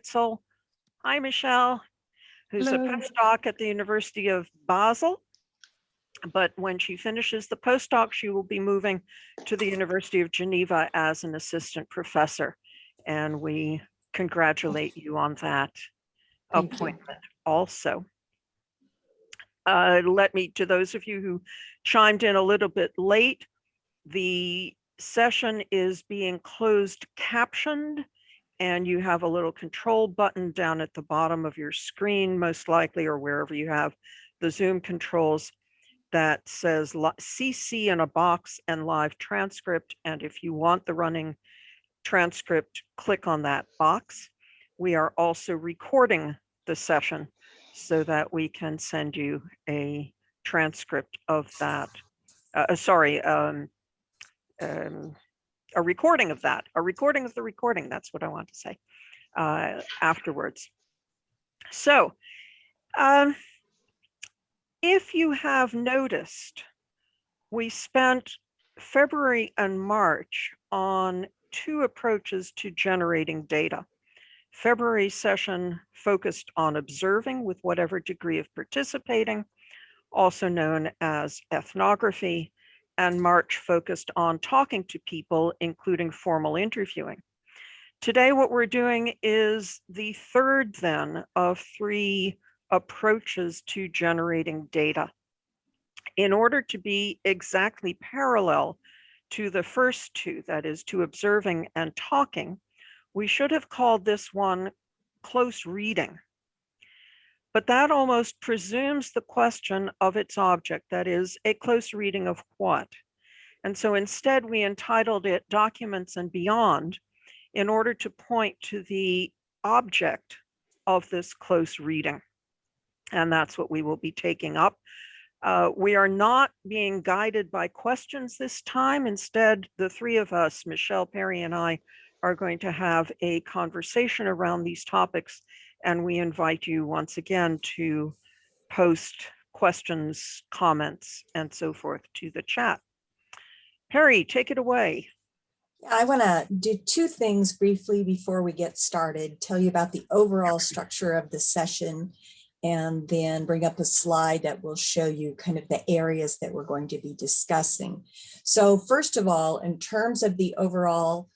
So, hi, Michelle, who's a Hello. postdoc at the University of Basel. But when she finishes the postdoc, she will be moving to the University of Geneva as an assistant professor. And we congratulate you on that Thank you. appointment also. To those of you who chimed in a little bit late, the session is being closed captioned, and you have a little control button down at the bottom of your screen, most likely, or wherever you have the Zoom controls, that says CC in a box and live transcript. And if you want the running transcript, click on that box. We are also recording the session so that we can send you a transcript of that. A recording of that, a recording of the recording. That's what I want to say afterwards. So, if you have noticed, we spent February and March on two approaches to generating data. February session focused on observing with whatever degree of participating, also known as ethnography, and March focused on talking to people, including formal interviewing. Today, what we're doing is the third then of three approaches to generating data. In order to be exactly parallel to the first two, that is to observing and talking, we should have called this one close reading. But that almost presumes the question of its object, that is, a close reading of what? And so instead we entitled it Documents and Beyond in order to point to the object of this close reading. And that's what we will be taking up. We are not being guided by questions this time. Instead, the three of us, Michelle, Perry, and I, are going to have a conversation around these topics. And we invite you once again to post questions, comments, and so forth to the chat. Perry, take it away. I want to do two things briefly before we get started, tell you about the overall structure of the session, and then bring up a slide that will show you kind of the areas that we're going to be discussing. So first of all, in terms of the overall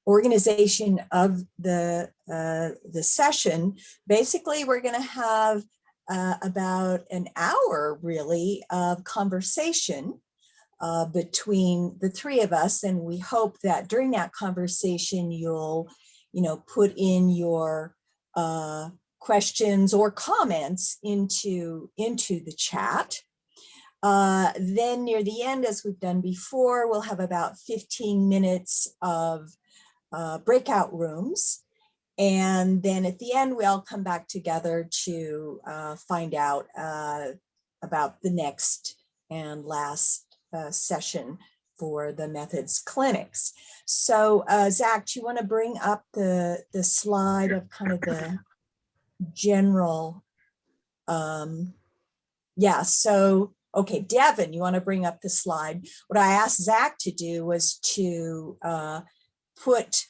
organization of the session, basically we're going to have about an hour really of conversation between the three of us, and we hope that during that conversation you'll put in your questions or comments into the chat. Then near the end, as we've done before, we'll have about 15 minutes of breakout rooms. And then at the end, we all come back together to find out about the next and last session for the methods clinics. So Zach, do you want to bring up the slide of kind of the general, yeah, so, okay, Devin, you want to bring up the slide. What I asked Zach to do was to put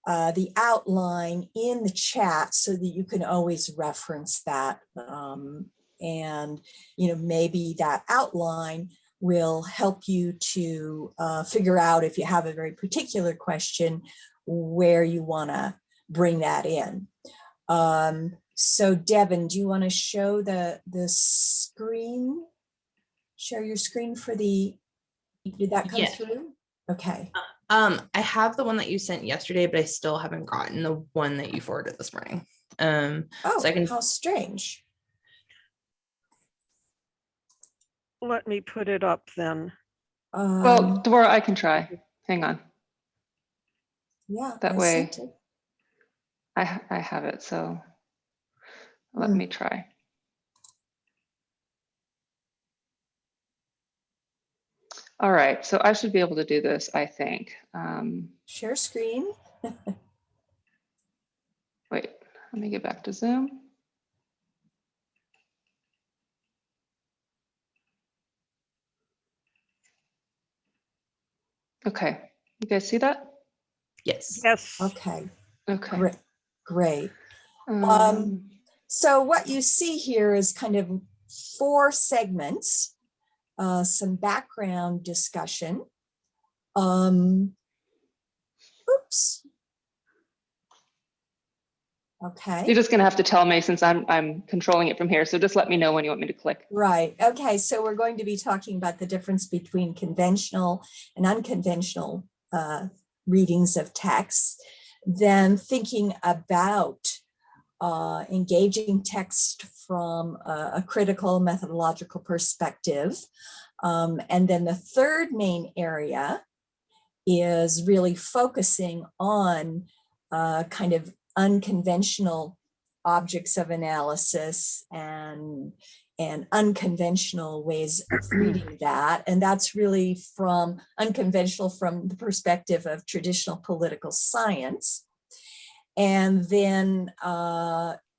the outline in the chat so that you can always reference that. And, maybe that outline will help you to figure out, if you have a very particular question, where you want to bring that in. So Devin, do you want to show the screen? Share your screen for did that come through? Okay. I have the one that you sent yesterday, but I still haven't gotten the one that you forwarded this morning. So I can. How strange. Let me put it up then. Well, Deborah, I can try. Hang on. Yeah, that way I have it, so let me try. All right, so I should be able to do this, I think. Share screen. Wait, let me get back to Zoom. Okay, you guys see that? Yes. Yes. Okay. Okay. Great. Great. Um, So what you see here is kind of 4 segments, some background discussion. Oops. Okay. You're just gonna have to tell me since I'm controlling it from here. So just let me know when you want me to click. Right. Okay. So we're going to be talking about the difference between conventional and unconventional readings of text, then thinking about engaging text from a critical methodological perspective. And then the third main area is really focusing on kind of unconventional objects of analysis and unconventional ways of reading that. And that's really from unconventional from the perspective of traditional political science. And then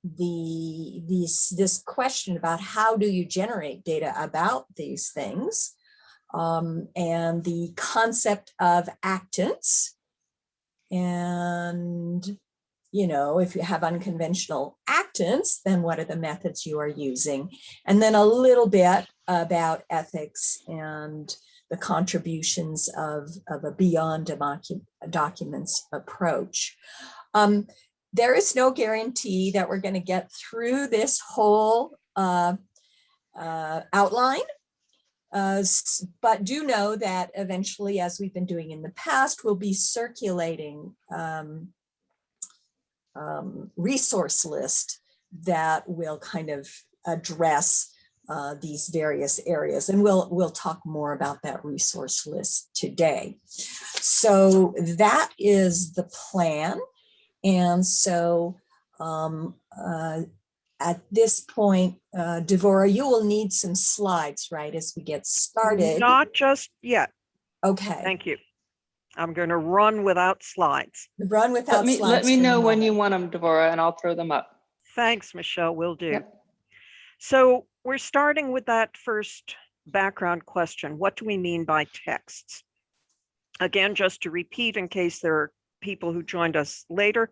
this question about how do you generate data about these things, and the concept of actants. And, you know, if you have unconventional actants, then what are the methods you are using? And then a little bit about ethics and the contributions of a beyond documents approach. There is no guarantee that we're going to get through this whole outline. But do know that eventually, as we've been doing in the past, we'll be circulating resource list that will kind of address these various areas. And we'll talk more about that resource list today. So that is the plan. And so at this point, Devora, you will need some slides, right, as we get started. Not just yet. Okay. Thank you. I'm going to run without slides. Run without slides. Let me for the know when moment. you want them, Devorah, and I'll throw them up. Thanks, Michelle. Will do. Yep. So we're starting with that first background question. What do we mean by texts? Again, just to repeat in case there are people who joined us later,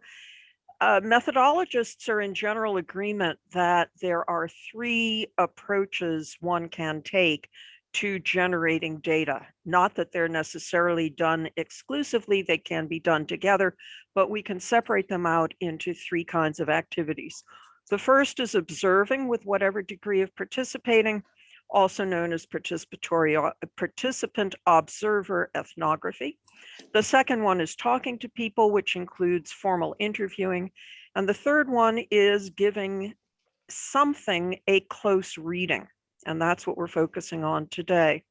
methodologists are in general agreement that there are 3 approaches one can take to generating data. Not that they're necessarily done exclusively, they can be done together, but we can separate them out into 3 kinds of activities. The first is observing with whatever degree of participating, also known as participant observer ethnography. The second one is talking to people, which includes formal interviewing. And the third one is giving something a close reading. And that's what we're focusing on today.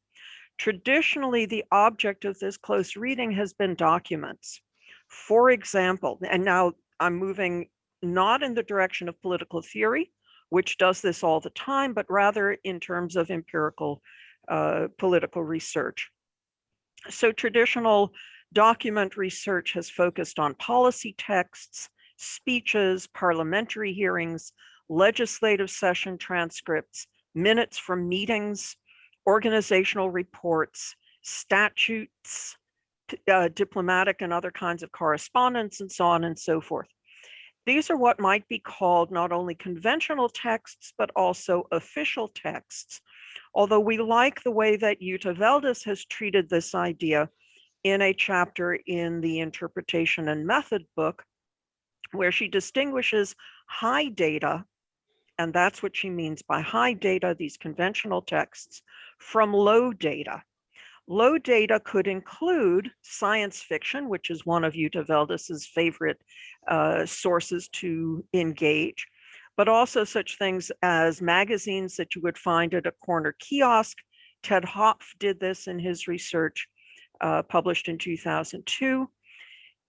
Traditionally, the object of this close reading has been documents. For example, and now I'm moving not in the direction of political theory, which does this all the time, but rather in terms of empirical political research. So traditional document research has focused on policy texts, speeches, parliamentary hearings, legislative session transcripts, minutes from meetings, organizational reports, statutes, diplomatic and other kinds of correspondence, and so on and so forth. These are what might be called not only conventional texts, but also official texts. Although we like the way that Jutta Veldis has treated this idea in a chapter in the Interpretation and Method book, where she distinguishes high data, and that's what she means by high data, these conventional texts, from low data. Low data could include science fiction, which is one of Jutta Veldis's favorite sources to engage, but also such things as magazines that you would find at a corner kiosk. Ted Hopf did this in his research published in 2002.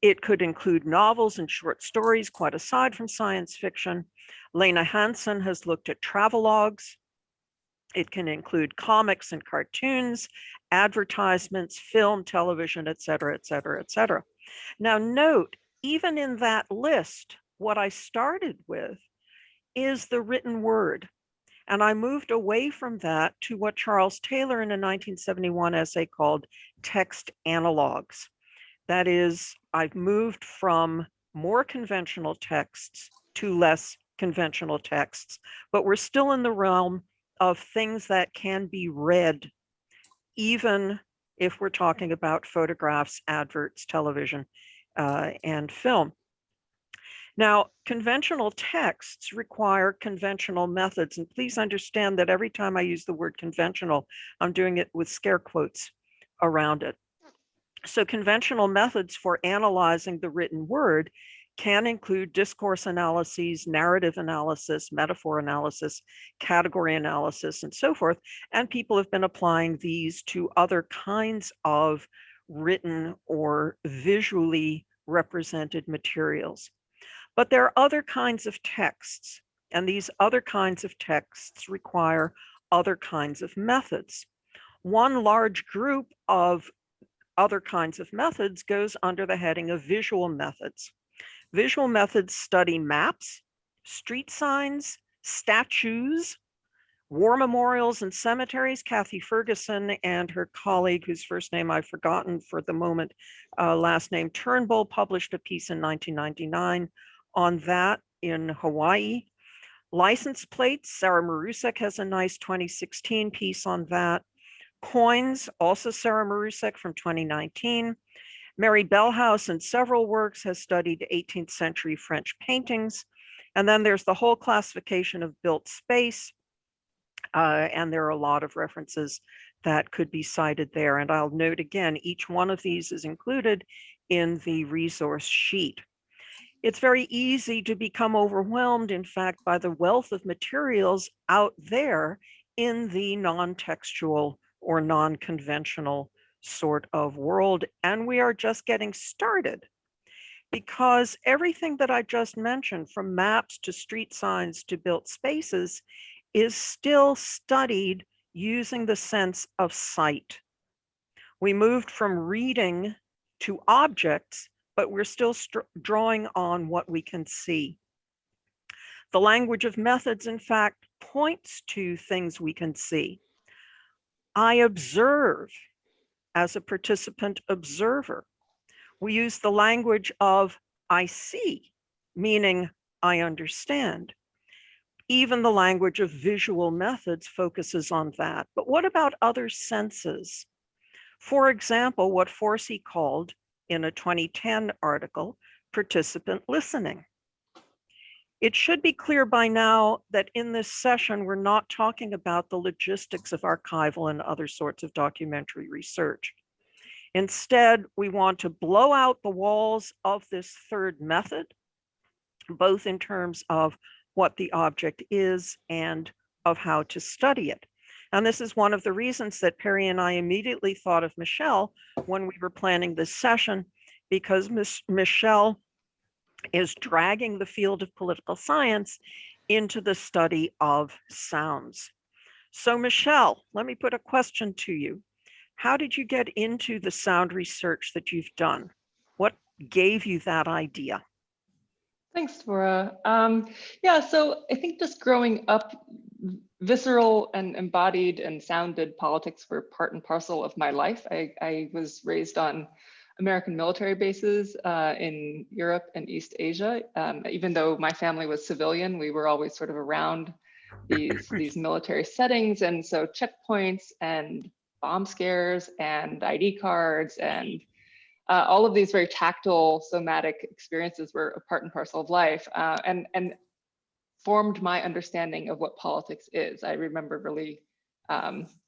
It could include novels and short stories, quite aside from science fiction. Lena Hansen has looked at travelogues. It can include comics and cartoons, advertisements, film, television, et cetera, et cetera, et cetera. Now note, even in that list, what I started with is the written word. And I moved away from that to what Charles Taylor in a 1971 essay called text analogs. That is, I've moved from more conventional texts to less conventional texts, but we're still in the realm of things that can be read, even if we're talking about photographs, adverts, television, and film. Now, conventional texts require conventional methods, and please understand that every time I use the word conventional, I'm doing it with scare quotes around it. So conventional methods for analyzing the written word can include discourse analyses, narrative analysis, metaphor analysis, category analysis, and so forth. And people have been applying these to other kinds of written or visually represented materials. But there are other kinds of texts, and these other kinds of texts require other kinds of methods. One large group of other kinds of methods goes under the heading of visual methods. Visual methods study maps, street signs, statues, war memorials, and cemeteries. Kathy Ferguson and her colleague, whose first name I've forgotten for the moment, last name Turnbull, published a piece in 1999 on that in Hawaii. License plates, Sarah Marusek has a nice 2016 piece on that. Coins, also Sarah Marusek from 2019. Mary Bellhouse in several works has studied 18th century French paintings. And then there's the whole classification of built space. And there are a lot of references that could be cited there. And I'll note again, each one of these is included in the resource sheet. It's very easy to become overwhelmed, in fact, by the wealth of materials out there in the non-textual or non-conventional sort of world. And we are just getting started, because everything that I just mentioned, from maps to street signs to built spaces, is still studied using the sense of sight. We moved from reading to objects, but we're still drawing on what we can see. The language of methods, in fact, points to things we can see. I observe as a participant observer. We use the language of I see, meaning I understand. Even the language of visual methods focuses on that. But what about other senses? For example, what Forsey called in a 2010 article, participant listening. It should be clear by now that in this session, we're not talking about the logistics of archival and other sorts of documentary research. Instead, we want to blow out the walls of this third method, both in terms of what the object is and of how to study it. And this is one of the reasons that Perry and I immediately thought of Michelle when we were planning this session, because Michelle is dragging the field of political science into the study of sounds. So Michelle, let me put a question to you. How did you get into the sound research that you've done? What gave you that idea? Thanks, Laura. Yeah, so I think just growing up, visceral and embodied and sounded politics were part and parcel of my life. I was raised on American military bases in Europe and East Asia. Even though my family was civilian, we were always sort of around these military settings. And so checkpoints and bomb scares and ID cards and all of these very tactile, somatic experiences were a part and parcel of life, and formed my understanding of what politics is. I remember really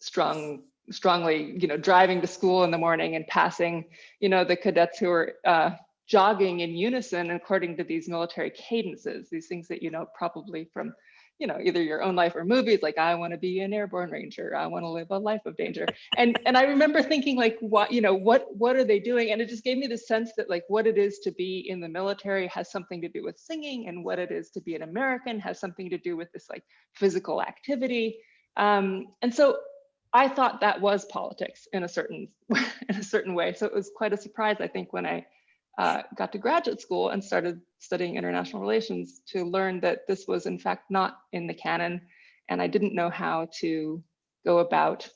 strongly, driving to school in the morning and passing, the cadets who were jogging in unison according to these military cadences, these things that probably from either your own life or movies, like I want to be an airborne ranger, I want to live a life of danger. And I remember thinking like, what are they doing? And it just gave me the sense that like what it is to be in the military has something to do with singing, and what it is to be an American has something to do with this like physical activity. And so I thought that was politics in a certain way. So it was quite a surprise, I think, when I got to graduate school and started studying international relations to learn that this was in fact not in the canon, and I didn't know how to go about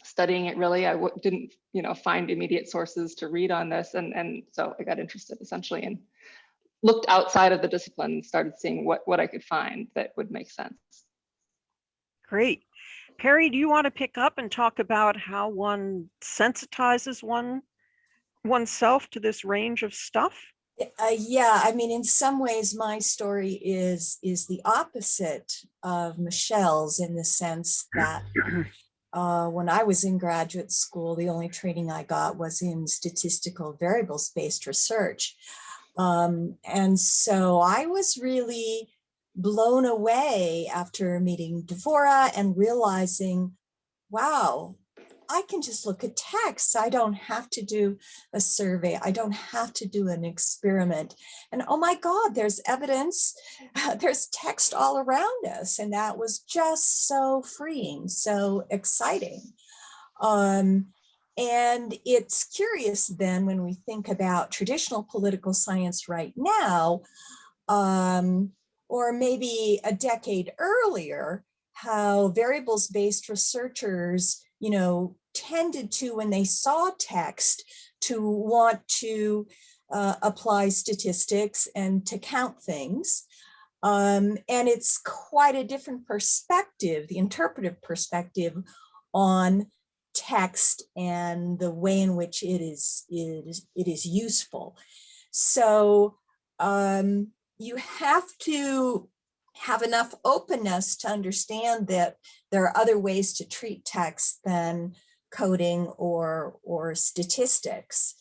studying it really. I didn't find immediate sources to read on this, and so I got interested essentially in looked outside of the discipline and started seeing what I could find that would make sense. Great. Perry, do you want to pick up and talk about how one sensitizes oneself to this range of stuff? Yeah, I mean, in some ways, my story is the opposite of Michelle's, in the sense that when I was in graduate school, the only training I got was in statistical variables-based research. And so I was really blown away after meeting Devora and realizing, wow, I can just look at text. I don't have to do a survey. I don't have to do an experiment. And oh my God, there's evidence, there's text all around us. And that was just so freeing, so exciting. And it's curious then when we think about traditional political science right now, or maybe a decade earlier, how variables-based researchers, tended to, when they saw text, to want to apply statistics and to count things. And it's quite a different perspective, the interpretive perspective on text and the way in which it is useful. So you have to have enough openness to understand that there are other ways to treat text than coding or statistics.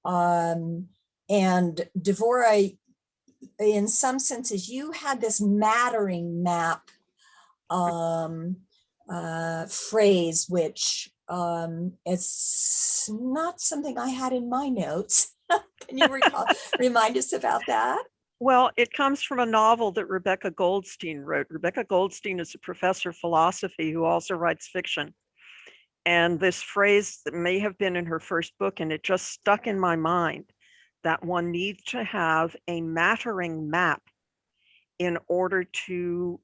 And Devora, in some senses, you had this mattering map phrase, which it's not something I had in my notes. Can you remind us about that? Well, it comes from a novel that Rebecca Goldstein wrote. Rebecca Goldstein is a professor of philosophy who also writes fiction. And this phrase that may have been in her first book, and it just stuck in my mind, that one needs to have a mattering map in order to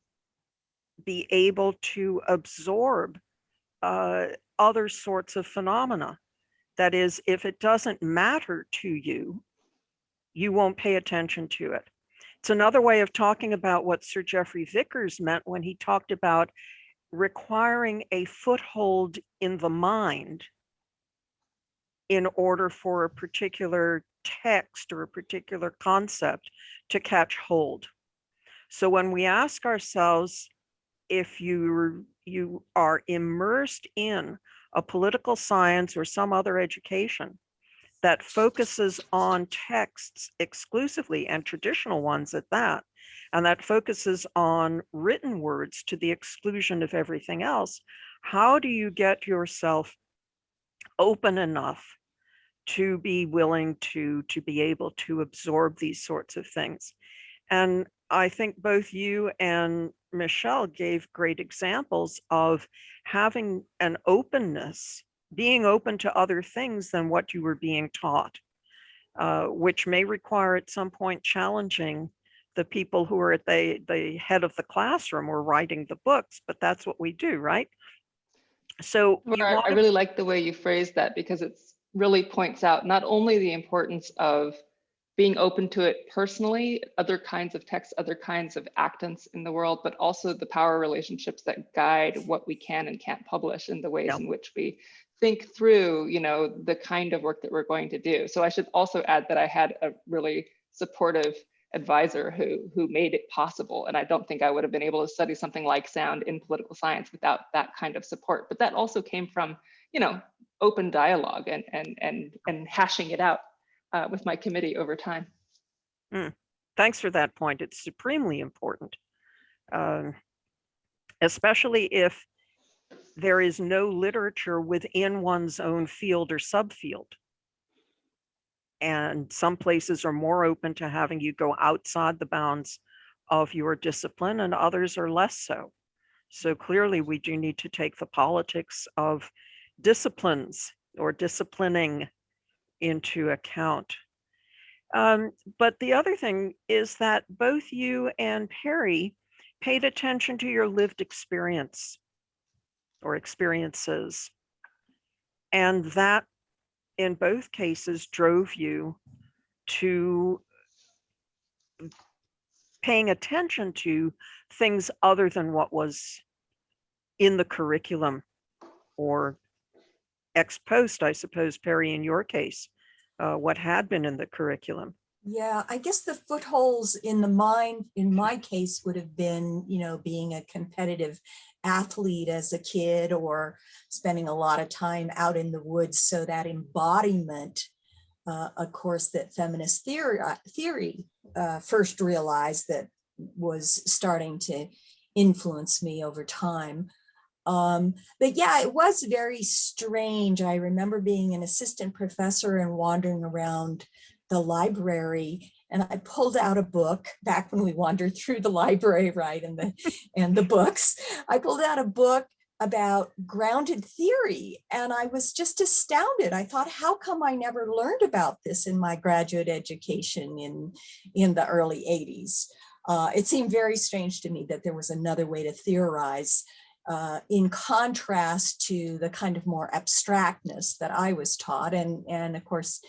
be able to absorb other sorts of phenomena. That is, if it doesn't matter to you, you won't pay attention to it. It's another way of talking about what Sir Geoffrey Vickers meant when he talked about requiring a foothold in the mind in order for a particular text or a particular concept to catch hold. So when we ask ourselves, if you are immersed in a political science or some other education that focuses on texts exclusively, and traditional ones at that, and that focuses on written words to the exclusion of everything else, how do you get yourself open enough to be willing to be able to absorb these sorts of things? And I think both you and Michelle gave great examples of having an openness, being open to other things than what you were being taught, which may require at some point challenging the people who are at the head of the classroom or writing the books, but that's what we do, right? So I really like the way you phrased that, because it really points out not only the importance of being open to it personally, other kinds of texts, other kinds of actants in the world, but also the power relationships that guide what we can and can't publish, and the ways in which we think through, the kind of work that we're going to do. So I should also add that I had a really supportive advisor who made it possible. And I don't think I would have been able to study something like sound in political science without that kind of support. But that also came from, open dialogue and hashing it out with my committee over time. Thanks for that point. It's supremely important, especially if there is no literature within one's own field or subfield. And some places are more open to having you go outside the bounds of your discipline, and others are less so. So clearly we do need to take the politics of disciplines or disciplining into account. But the other thing is that both you and Perry paid attention to your lived experience or experiences. And that, in both cases, drove you to paying attention to things other than what was in the curriculum or ex post, I suppose, Perry, in your case, what had been in the curriculum. Yeah, I guess the footholds in the mind, in my case, would have been, being a competitive athlete as a kid or spending a lot of time out in the woods. So that embodiment, of course, that feminist theory first realized that was starting to influence me over time. But yeah, it was very strange. I remember being an assistant professor and wandering around the library, and I pulled out a book back when we wandered through the library, right? And the books. I pulled out a book about grounded theory, and I was just astounded. I thought, how come I never learned about this in my graduate education in the early 80s? It seemed very strange to me that there was another way to theorize, in contrast to the kind of more abstractness that I was taught. And of course,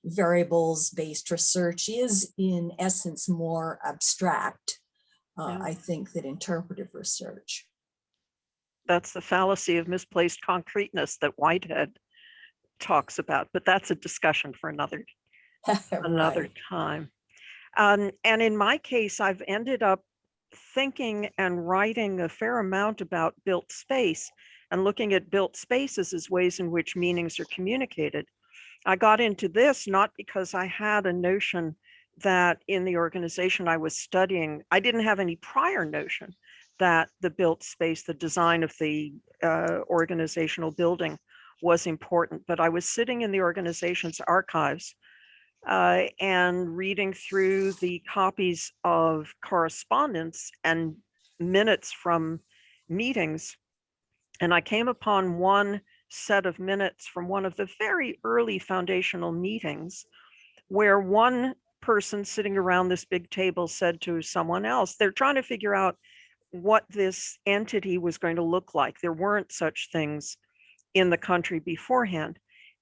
variables-based research is in essence more abstract, Yeah. I think, than interpretive research. That's the fallacy of misplaced concreteness that Whitehead talks about, but that's a discussion for another Right. time. And in my case, I've ended up thinking and writing a fair amount about built space and looking at built spaces as ways in which meanings are communicated. I got into this not because I had a notion that in the organization I was studying, I didn't have any prior notion that the built space, the design of the organizational building was important, but I was sitting in the organization's archives and reading through the copies of correspondence and minutes from meetings. And I came upon one set of minutes from one of the very early foundational meetings where one person sitting around this big table said to someone else, they're trying to figure out what this entity was going to look like. There weren't such things in the country beforehand.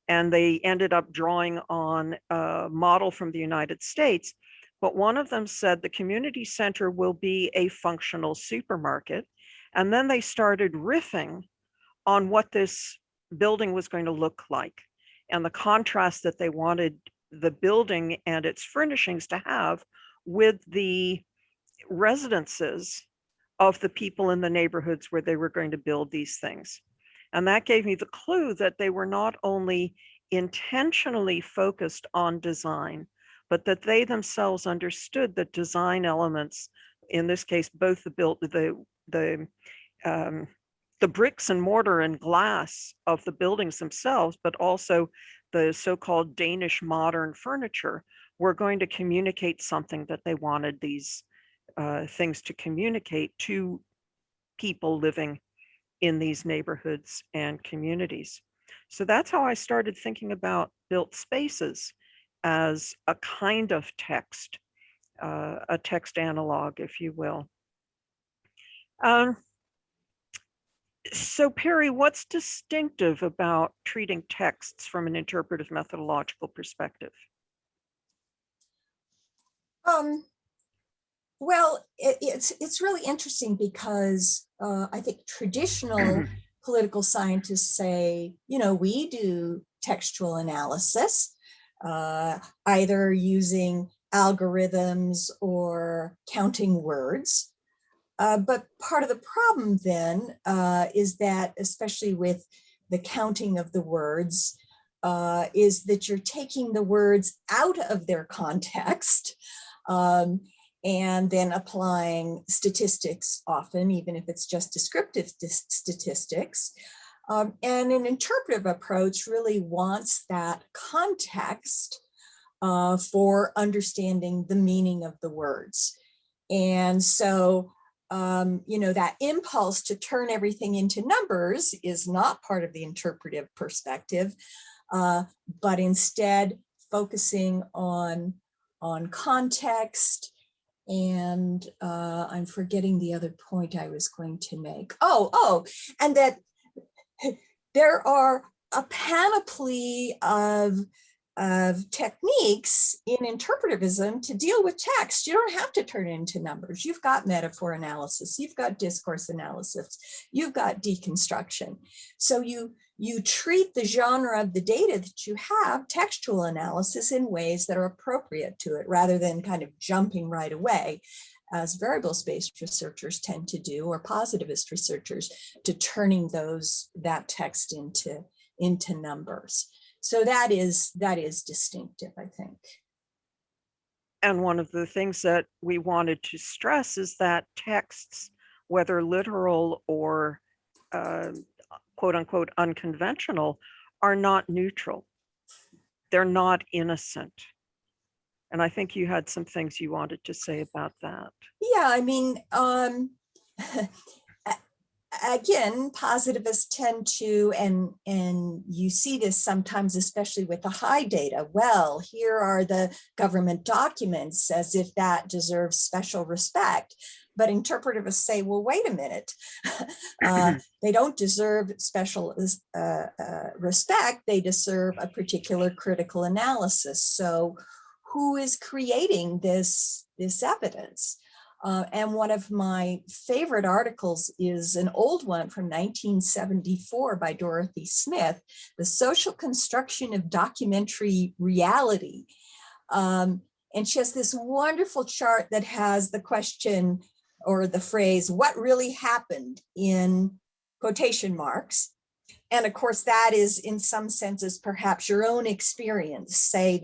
And they ended up drawing on a model from the United States. But one of them said the community center will be a functional supermarket. And then they started riffing on what this building was going to look like and the contrast that they wanted the building and its furnishings to have with the residences of the people in the neighborhoods where they were going to build these things. And that gave me the clue that they were not only intentionally focused on design, but that they themselves understood that design elements, in this case, both the bricks and mortar and glass of the buildings themselves, but also the so-called Danish modern furniture, were going to communicate something that they wanted these things to communicate to people living in these neighborhoods and communities. So that's how I started thinking about built spaces as a kind of text, a text analog, if you will. So Perry, what's distinctive about treating texts from an interpretive methodological perspective? Well, it's really interesting because I think traditional political scientists say, we do textual analysis, either using algorithms or counting words. But part of the problem then is that, especially with the counting of the words, is that you're taking the words out of their context. And then applying statistics often, even if it's just descriptive statistics. And an interpretive approach really wants that context for understanding the meaning of the words. And so, that impulse to turn everything into numbers is not part of the interpretive perspective, but instead focusing on context. And I'm forgetting the other point I was going to make. And that there are a panoply of of techniques in interpretivism to deal with text. You don't have to turn it into numbers. You've got metaphor analysis, you've got discourse analysis, you've got deconstruction. So you treat the genre of the data that you have, textual analysis, in ways that are appropriate to it, rather than kind of jumping right away, as variables-based researchers tend to do, or positivist researchers, to turning that text into numbers. So that is distinctive, I think. And one of the things that we wanted to stress is that texts, whether literal or quote unquote unconventional, are not neutral. They're not innocent. And I think you had some things you wanted to say about that. Yeah, I mean, again, positivists tend to, and you see this sometimes, especially with the high data. Well, here are the government documents, as if that deserves special respect. But interpretivists say, well, wait a minute, they don't deserve special respect. They deserve a particular critical analysis. So who is creating this evidence? And one of my favorite articles is an old one from 1974 by Dorothy Smith, The Social Construction of Documentary Reality. And she has this wonderful chart that has the question or the phrase, what really happened, in quotation marks. And of course, that is in some senses perhaps your own experience. Say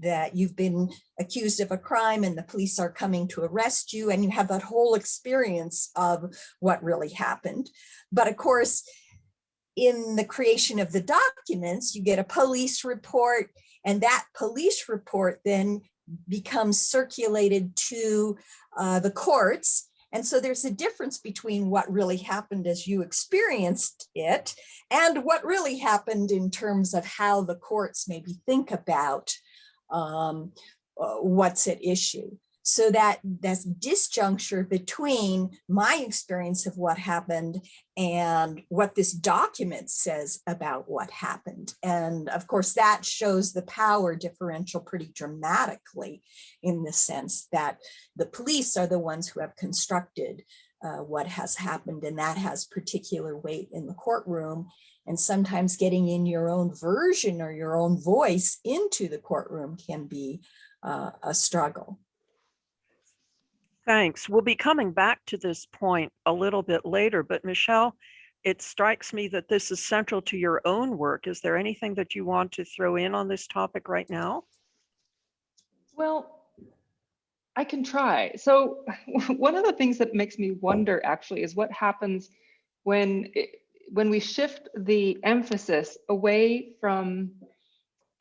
that you've been accused of a crime and the police are coming to arrest you, and you have that whole experience of what really happened. But of course, in the creation of the documents, you get a police report, and that police report then becomes circulated to the courts. And so there's a difference between what really happened as you experienced it and what really happened in terms of how the courts maybe think about what's at issue. So that's disjuncture between my experience of what happened and what this document says about what happened. And of course, that shows the power differential pretty dramatically, in the sense that the police are the ones who have constructed what has happened, and that has particular weight in the courtroom. And sometimes getting in your own version or your own voice into the courtroom can be a struggle. Thanks. We'll be coming back to this point a little bit later, but Michelle, it strikes me that this is central to your own work. Is there anything that you want to throw in on this topic right now? Well, I can try. So one of the things that makes me wonder actually is what happens when we shift the emphasis away from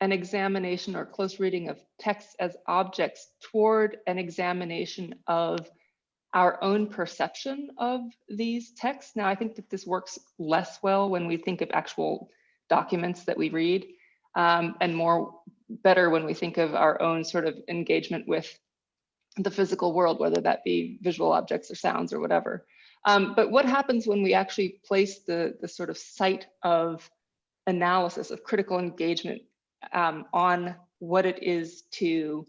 an examination or close reading of texts as objects toward an examination of our own perception of these texts. Now, I think that this works less well when we think of actual documents that we read, and better when we think of our own sort of engagement with the physical world, whether that be visual objects or sounds or whatever. But what happens when we actually place the sort of site of analysis, of critical engagement on what it is to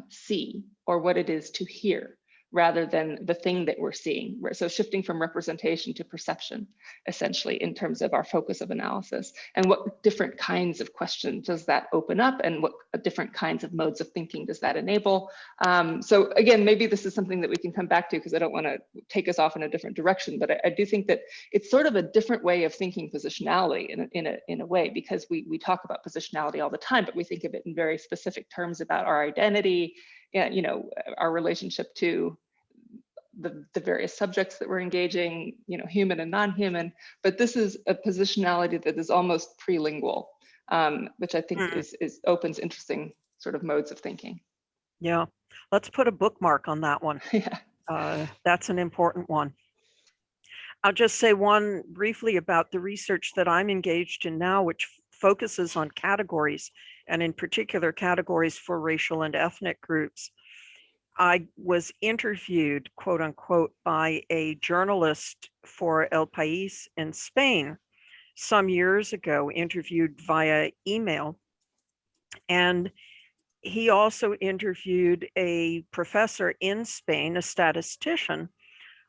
see or what it is to hear, rather than the thing that we're seeing? So shifting from representation to perception, essentially, in terms of our focus of analysis. And what different kinds of questions does that open up, and what different kinds of modes of thinking does that enable? So again, maybe this is something that we can come back to, because I don't want to take us off in a different direction, but I do think that it's sort of a different way of thinking positionality in a way, because we talk about positionality all the time, but we think of it in very specific terms about our identity, you know, our relationship to the various subjects that we're engaging, you know, human and non-human. But this is a positionality that is almost prelingual, which I think opens interesting sort of modes of thinking. Yeah, let's put a bookmark on that one. Yeah. That's an important one. I'll just say one briefly about the research that I'm engaged in now, which focuses on categories, and in particular categories for racial and ethnic groups. I was interviewed, quote unquote, by a journalist for El País in Spain some years ago, interviewed via email. And he also interviewed a professor in Spain, a statistician,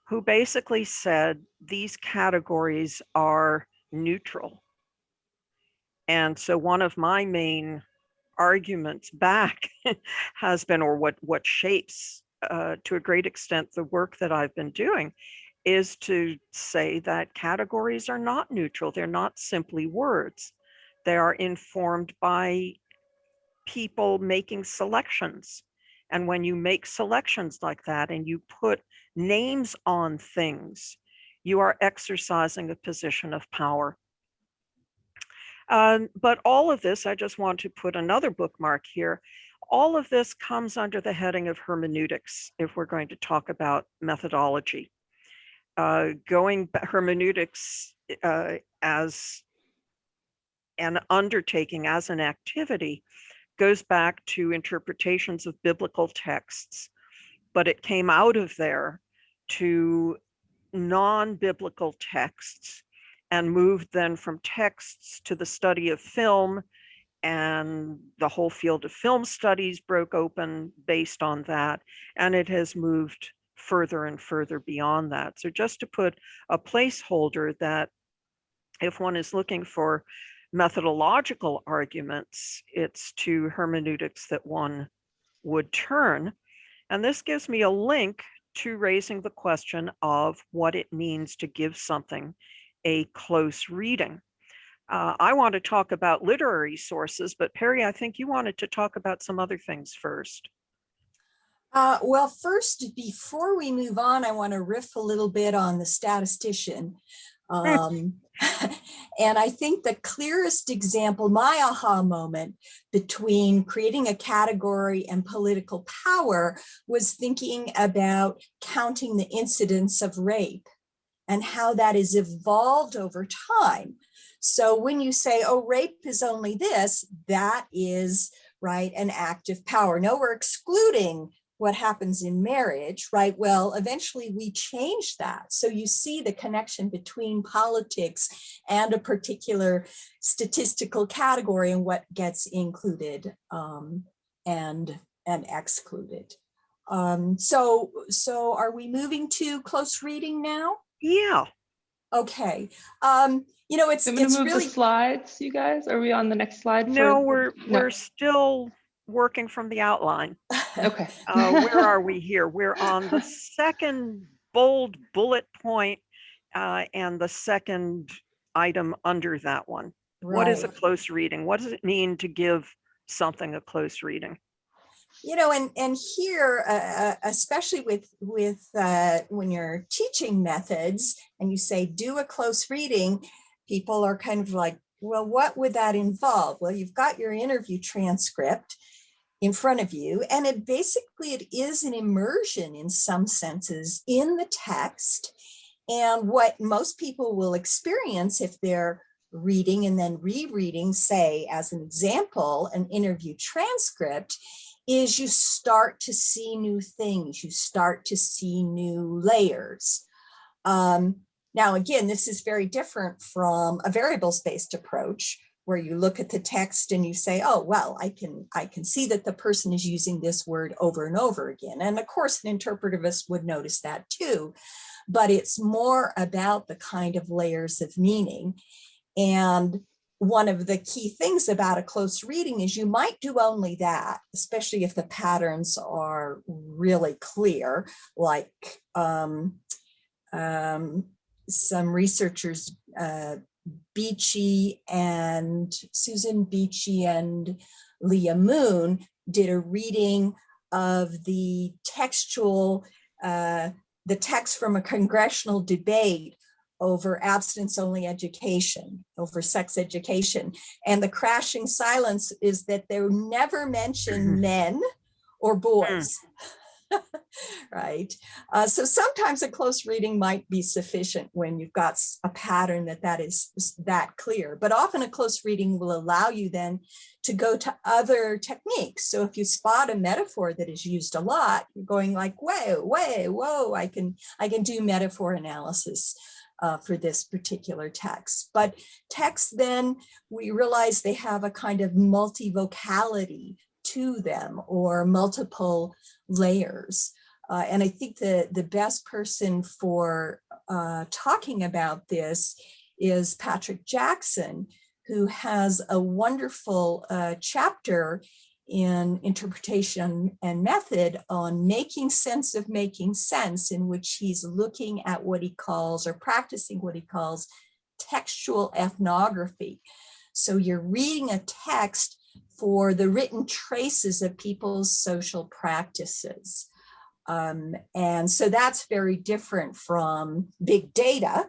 who basically said these categories are neutral. And so one of my main arguments back has been, or what shapes to a great extent the work that I've been doing, is to say that categories are not neutral. They're not simply words. They are informed by people making selections. And when you make selections like that and you put names on things, you are exercising a position of power. But all of this, I just want to put another bookmark here. All of this comes under the heading of hermeneutics, if we're going to talk about methodology. Hermeneutics as an undertaking, as an activity, goes back to interpretations of biblical texts, but it came out of there to non-biblical texts and moved then from texts to the study of film, and the whole field of film studies broke open based on that, and it has moved further and further beyond that. So just to put a placeholder that if one is looking for methodological arguments, it's to hermeneutics that one would turn. And this gives me a link to raising the question of what it means to give something a close reading. I want to talk about literary sources, but Perry, I think you wanted to talk about some other things first. Well, first, before we move on, I want to riff a little bit on the statistician. And I think the clearest example, my aha moment between creating a category and political power, was thinking about counting the incidence of rape and how that has evolved over time. So when you say, oh, rape is only this, that is, right, an act of power. No, we're excluding what happens in marriage, right? Well, eventually we change that. So you see the connection between politics and a particular statistical category and what gets included and excluded. So are we moving to close reading now? Yeah. Okay. It's move really the slides, you guys. Are we on the next slide? No, we're still working from the outline. Okay. Where are we here? We're on the second bold bullet point, and the second item under that one. right. What is a close reading? What does it mean to give something a close reading? And here, especially with when you're teaching methods and you say do a close reading, people are kind of like, well, what would that involve? Well, you've got your interview transcript in front of you, and it is an immersion in some senses in the text. And what most people will experience if they're reading and then rereading, say, as an example, an interview transcript, is you start to see new things, you start to see new layers. Now, again, this is very different from a variables-based approach, where you look at the text and you say, oh, well, I can see that the person is using this word over and over again. And of course, an interpretivist would notice that too, but it's more about the kind of layers of meaning. And one of the key things about a close reading is you might do only that, especially if the patterns are really clear, like some researchers, Susan Beachy and Leah Moon, did a reading of the textual, the text from a congressional debate over abstinence-only education, over sex education. And the crashing silence is that they never mention men or boys. Right. So sometimes a close reading might be sufficient when you've got a pattern that is that clear, but often a close reading will allow you then to go to other techniques. So if you spot a metaphor that is used a lot, you're going like, whoa, I can do metaphor analysis for this particular text. But texts then, we realize they have a kind of multivocality to them, or multiple layers. And I think the best person for talking about this is Patrick Jackson, who has a wonderful chapter in Interpretation and Method on making sense of making sense, in which he's looking at what he calls, or practicing what he calls, textual ethnography. So you're reading a text for the written traces of people's social practices. And so that's very different from big data,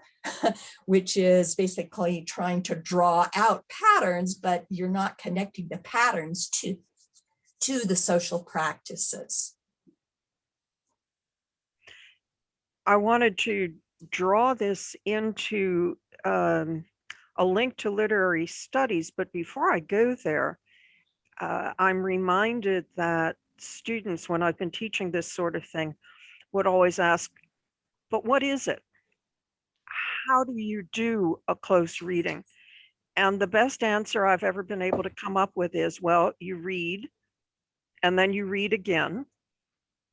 which is basically trying to draw out patterns, but you're not connecting the patterns to the social practices. I wanted to draw this into a link to literary studies, but before I go there, I'm reminded that students, when I've been teaching this sort of thing, would always ask, but what is it? How do you do a close reading? And the best answer I've ever been able to come up with is, well, you read, and then you read again,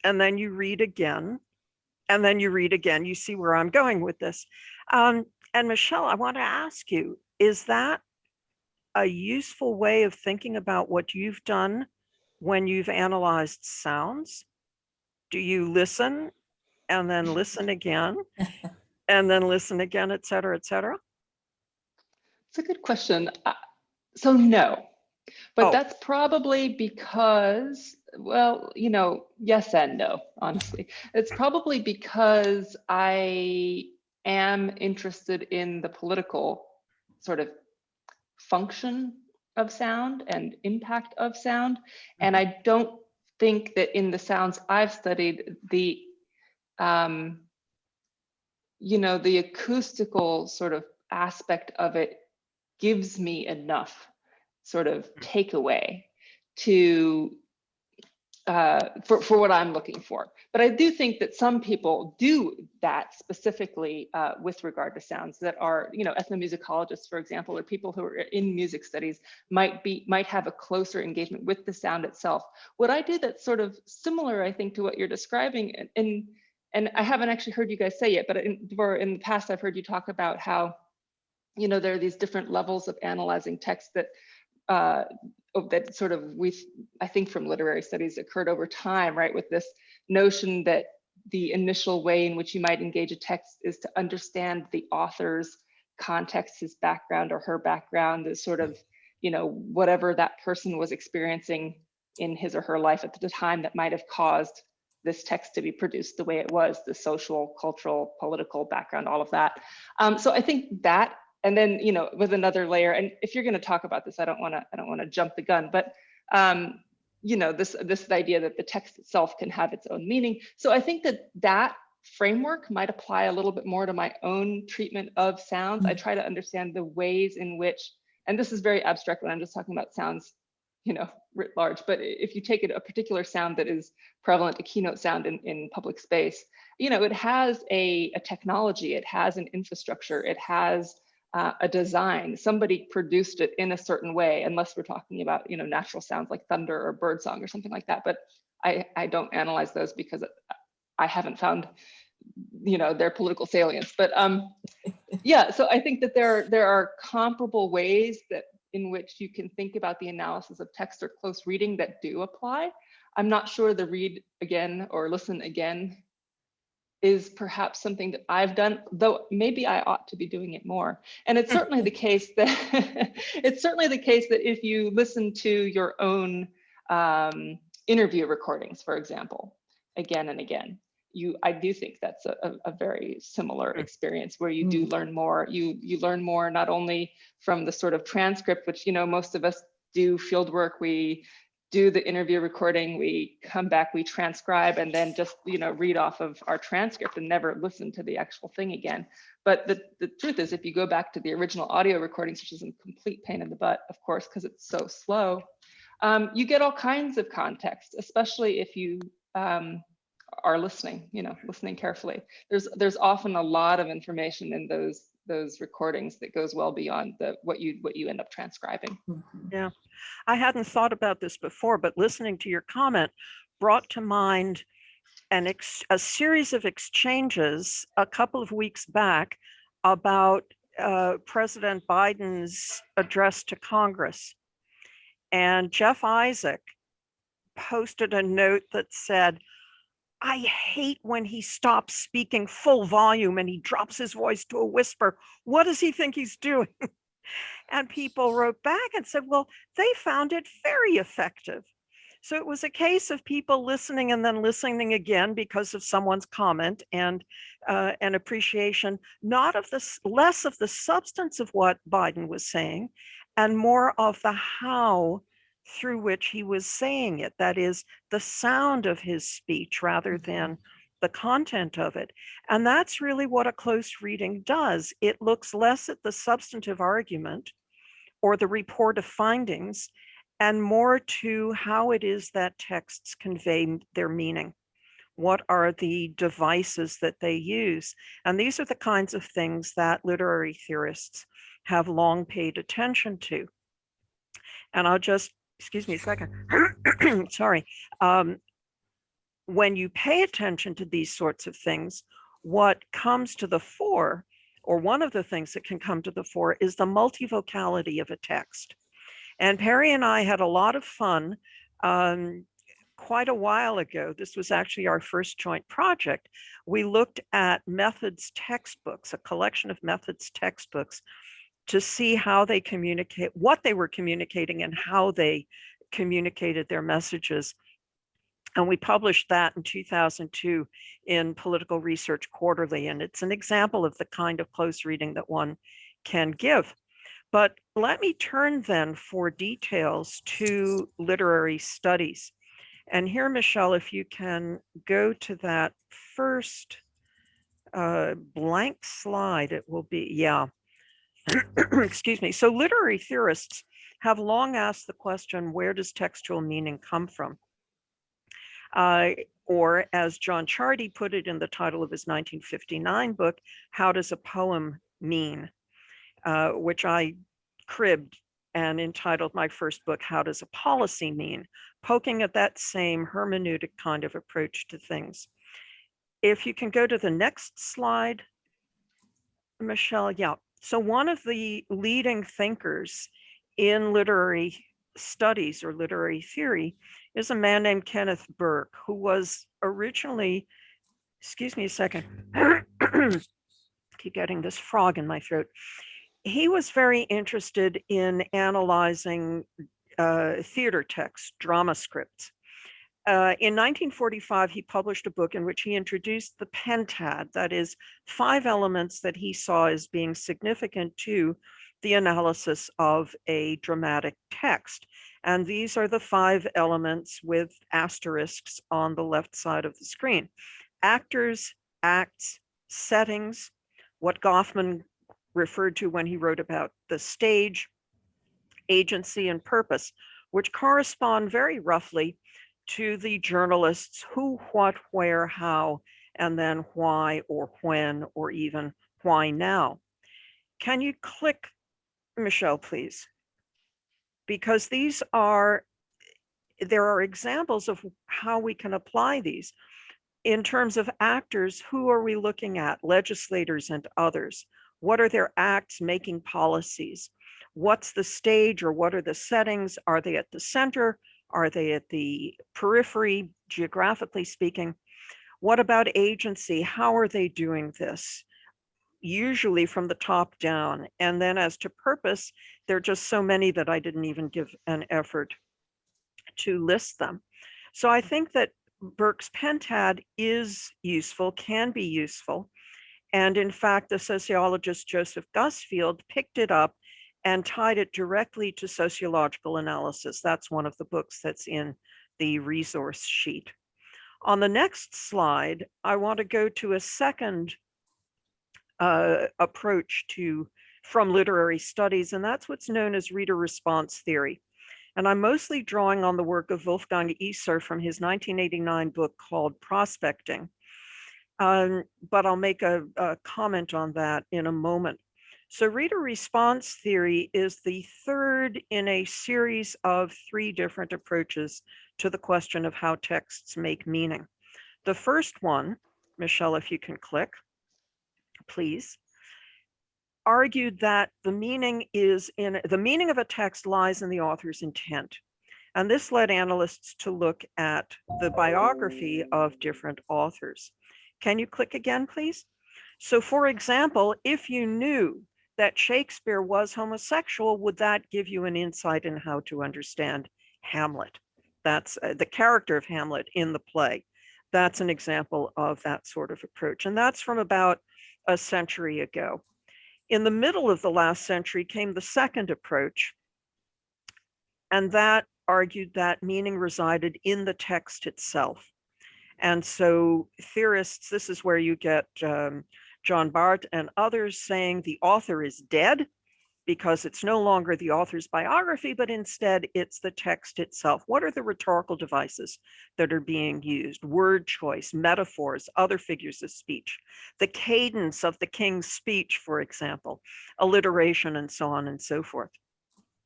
and then you read again, and then you read again. You see where I'm going with this. And Michelle, I want to ask you, is that a useful way of thinking about what you've done when you've analyzed sounds? Do you listen and then listen again and then listen again, et cetera, et cetera? It's a good question. So no, but Oh. that's probably because, well, you know, yes and no, honestly. It's probably because I am interested in the political sort of function of sound and impact of sound. And I don't think that in the sounds I've studied, the, you know, the acoustical sort of aspect of it gives me enough sort of takeaway to for what I'm looking for. But I do think that some people do that specifically with regard to sounds, that are, you know, ethnomusicologists, for example, or people who are in music studies might have a closer engagement with the sound itself. What I do that's sort of similar, I think, to what you're describing, and I haven't actually heard you guys say it, but in the past I've heard you talk about how, you know, there are these different levels of analyzing text that that sort of, I think from literary studies, occurred over time, right? With this notion that the initial way in which you might engage a text is to understand the author's context, his background or her background, is sort of, you know, whatever that person was experiencing in his or her life at the time that might have caused this text to be produced the way it was, the social, cultural, political background, all of that. So I think that, and then, you know, with another layer, and if you're going to talk about this, I don't want to jump the gun, but you know, this idea that the text itself can have its own meaning. So I think that framework might apply a little bit more to my own treatment of sounds. I try to understand the ways in which, and this is very abstract when I'm just talking about sounds, you know, writ large, but if you take a particular sound that is prevalent, a keynote sound in public space, you know, it has a technology, it has an infrastructure, it has a design. Somebody produced it in a certain way, unless we're talking about, you know, natural sounds like thunder or birdsong or something like that. But I don't analyze those because I haven't found, you know, their political salience. But yeah, so I think that there are comparable ways that in which you can think about the analysis of text or close reading that do apply. I'm not sure the read again or listen again is perhaps something that I've done, though maybe I ought to be doing it more. And it's certainly the case that if you listen to your own interview recordings, for example, again and again, I do think that's a very similar experience where you do learn more. You learn more not only from the sort of transcript, which, you know, most of us do field work. We do the interview recording, we come back, we transcribe, and then just, you know, read off of our transcript and never listen to the actual thing again. But the truth is, if you go back to the original audio recordings, which is a complete pain in the butt, of course, because it's so slow, you get all kinds of context, especially if you are listening, listening carefully. There's often a lot of information in those recordings that goes well beyond what you end up transcribing. Yeah, I hadn't thought about this before, but listening to your comment brought to mind a series of exchanges a couple of weeks back about President Biden's address to Congress. And Jeff Isaac posted a note that said, I hate when he stops speaking full volume and he drops his voice to a whisper. What does he think he's doing? And people wrote back and said, well, they found it very effective. So it was a case of people listening and then listening again because of someone's comment and an appreciation, less of the substance of what Biden was saying and more of the how through which he was saying it. That is the sound of his speech rather than the content of it. And that's really what a close reading does. It looks less at the substantive argument or the report of findings and more to how it is that texts convey their meaning. What are the devices that they use? And these are the kinds of things that literary theorists have long paid attention to. And I'll just, excuse me a second, sorry. When you pay attention to these sorts of things, what comes to the fore, or one of the things that can come to the fore, is the multivocality of a text. And Perry and I had a lot of fun quite a while ago. This was actually our first joint project. We looked at Methods textbooks, a collection of Methods textbooks, to see how they communicate, what they were communicating and how they communicated their messages. And we published that in 2002 in Political Research Quarterly. And it's an example of the kind of close reading that one can give. But let me turn then for details to literary studies. And here, Michelle, if you can go to that first blank slide, it will be, yeah. Excuse me. So literary theorists have long asked the question, where does textual meaning come from? Or as John Chardy put it in the title of his 1959 book, how does a poem mean? Which I cribbed and entitled my first book, How Does a Policy Mean? Poking at that same hermeneutic kind of approach to things. If you can go to the next slide, Michelle, yeah. So one of the leading thinkers in literary studies or literary theory is a man named Kenneth Burke, who was originally, excuse me a second, keep getting this frog in my throat. He was very interested in analyzing theater texts, drama scripts. In 1945, he published a book in which he introduced the pentad, that is, 5 elements that he saw as being significant to the analysis of a dramatic text. And these are the 5 elements with asterisks on the left side of the screen: actors, acts, settings, what Goffman referred to when he wrote about the stage, agency, and purpose, which correspond very roughly to the journalists' who, what, where, how, and then why or when, or even why now. Can you click, Michelle, please? Because there are examples of how we can apply these. In terms of actors, who are we looking at? Legislators and others. What are their acts making policies? What's the stage, or what are the settings? Are they at the center? Are they at the periphery, geographically speaking? What about agency? How are they doing this? Usually from the top down. And then as to purpose, there are just so many that I didn't even give an effort to list them. So I think that Burke's pentad is useful, can be useful. And in fact, the sociologist Joseph Gusfield picked it up and tied it directly to sociological analysis. That's one of the books that's in the resource sheet. On the next slide, I want to go to a second approach from literary studies, and that's what's known as reader response theory. And I'm mostly drawing on the work of Wolfgang Iser from his 1989 book called Prospecting. But I'll make a comment on that in a moment. So reader response theory is the third in a series of 3 different approaches to the question of how texts make meaning. The first one, Michelle, if you can click, please, argued that the meaning of a text lies in the author's intent. And this led analysts to look at the biography of different authors. Can you click again, please? So for example, if you knew that Shakespeare was homosexual, would that give you an insight in how to understand Hamlet? That's the character of Hamlet in the play. That's an example of that sort of approach. And that's from about a century ago. In the middle of the last century came the second approach, and that argued that meaning resided in the text itself. And so theorists, this is where you get John Barth and others saying the author is dead because it's no longer the author's biography, but instead it's the text itself. What are the rhetorical devices that are being used? Word choice, metaphors, other figures of speech, the cadence of the king's speech, for example, alliteration, and so on and so forth.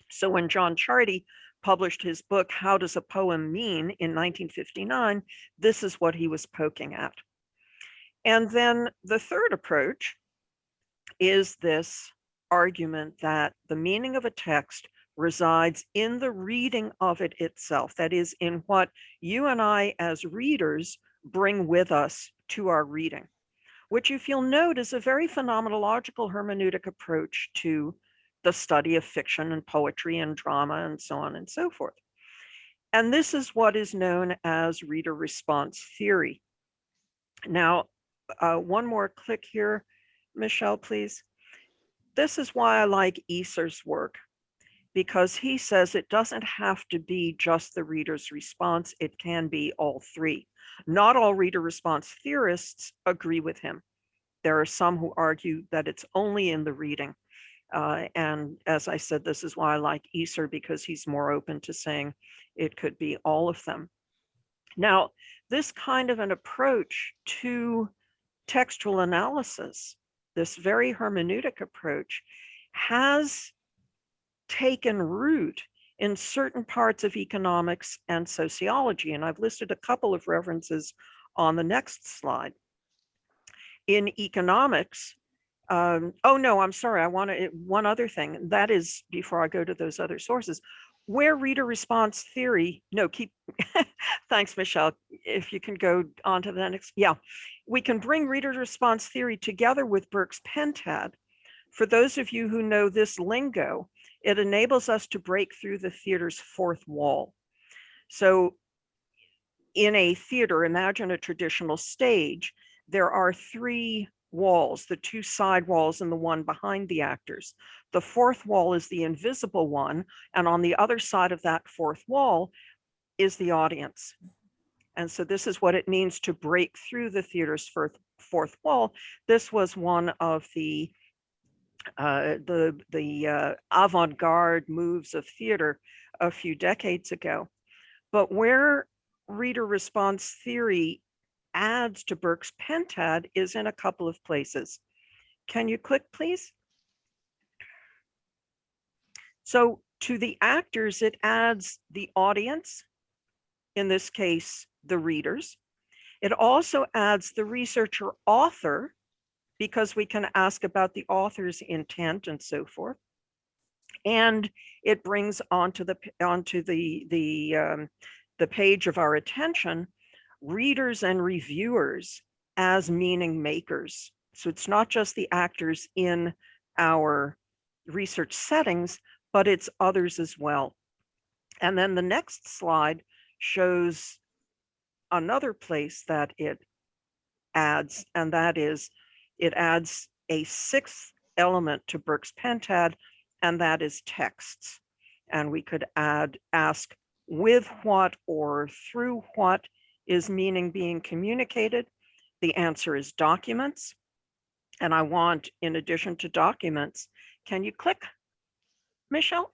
So when John Chardy published his book, How Does a Poem Mean, in 1959, this is what he was poking at. And then the third approach is this argument that the meaning of a text resides in the reading of it itself, that is, in what you and I as readers bring with us to our reading, which, if you'll note, is a very phenomenological hermeneutic approach to the study of fiction and poetry and drama and so on and so forth. And this is what is known as reader response theory. Now, one more click here, Michelle, please. This is why I like Iser's work, because he says it doesn't have to be just the reader's response, it can be all 3. Not all reader response theorists agree with him. There are some who argue that it's only in the reading. And as I said, this is why I like Iser, because he's more open to saying it could be all of them. Now, this kind of an approach to textual analysis, this very hermeneutic approach, has taken root in certain parts of economics and sociology. And I've listed a couple of references on the next slide. In economics, oh no, I'm sorry, I want to, one other thing, that is, before I go to those other sources, where reader response theory, no, keep, thanks, Michelle, if you can go on to the next, yeah. We can bring reader response theory together with Burke's pentad. For those of you who know this lingo, it enables us to break through the theater's 4th wall. So in a theater, imagine a traditional stage, there are 3 walls, the 2 side walls and the one behind the actors. The 4th wall is the invisible one, and on the other side of that 4th wall is the audience. And so this is what it means to break through the theater's 4th wall. This was one of the avant-garde moves of theater a few decades ago. But where reader response theory adds to Burke's pentad is in a couple of places. Can you click, please? So to the actors, it adds the audience, in this case, the readers. It also adds the researcher author, because we can ask about the author's intent and so forth. And it brings onto the page of our attention readers and reviewers as meaning makers. So it's not just the actors in our research settings, but it's others as well. And then the next slide shows another place that it adds, and that is it adds a 6th element to Burke's pentad, and that is texts. And we could ask with what or through what is meaning being communicated? The answer is documents. And I want, in addition to documents, can you click, Michelle?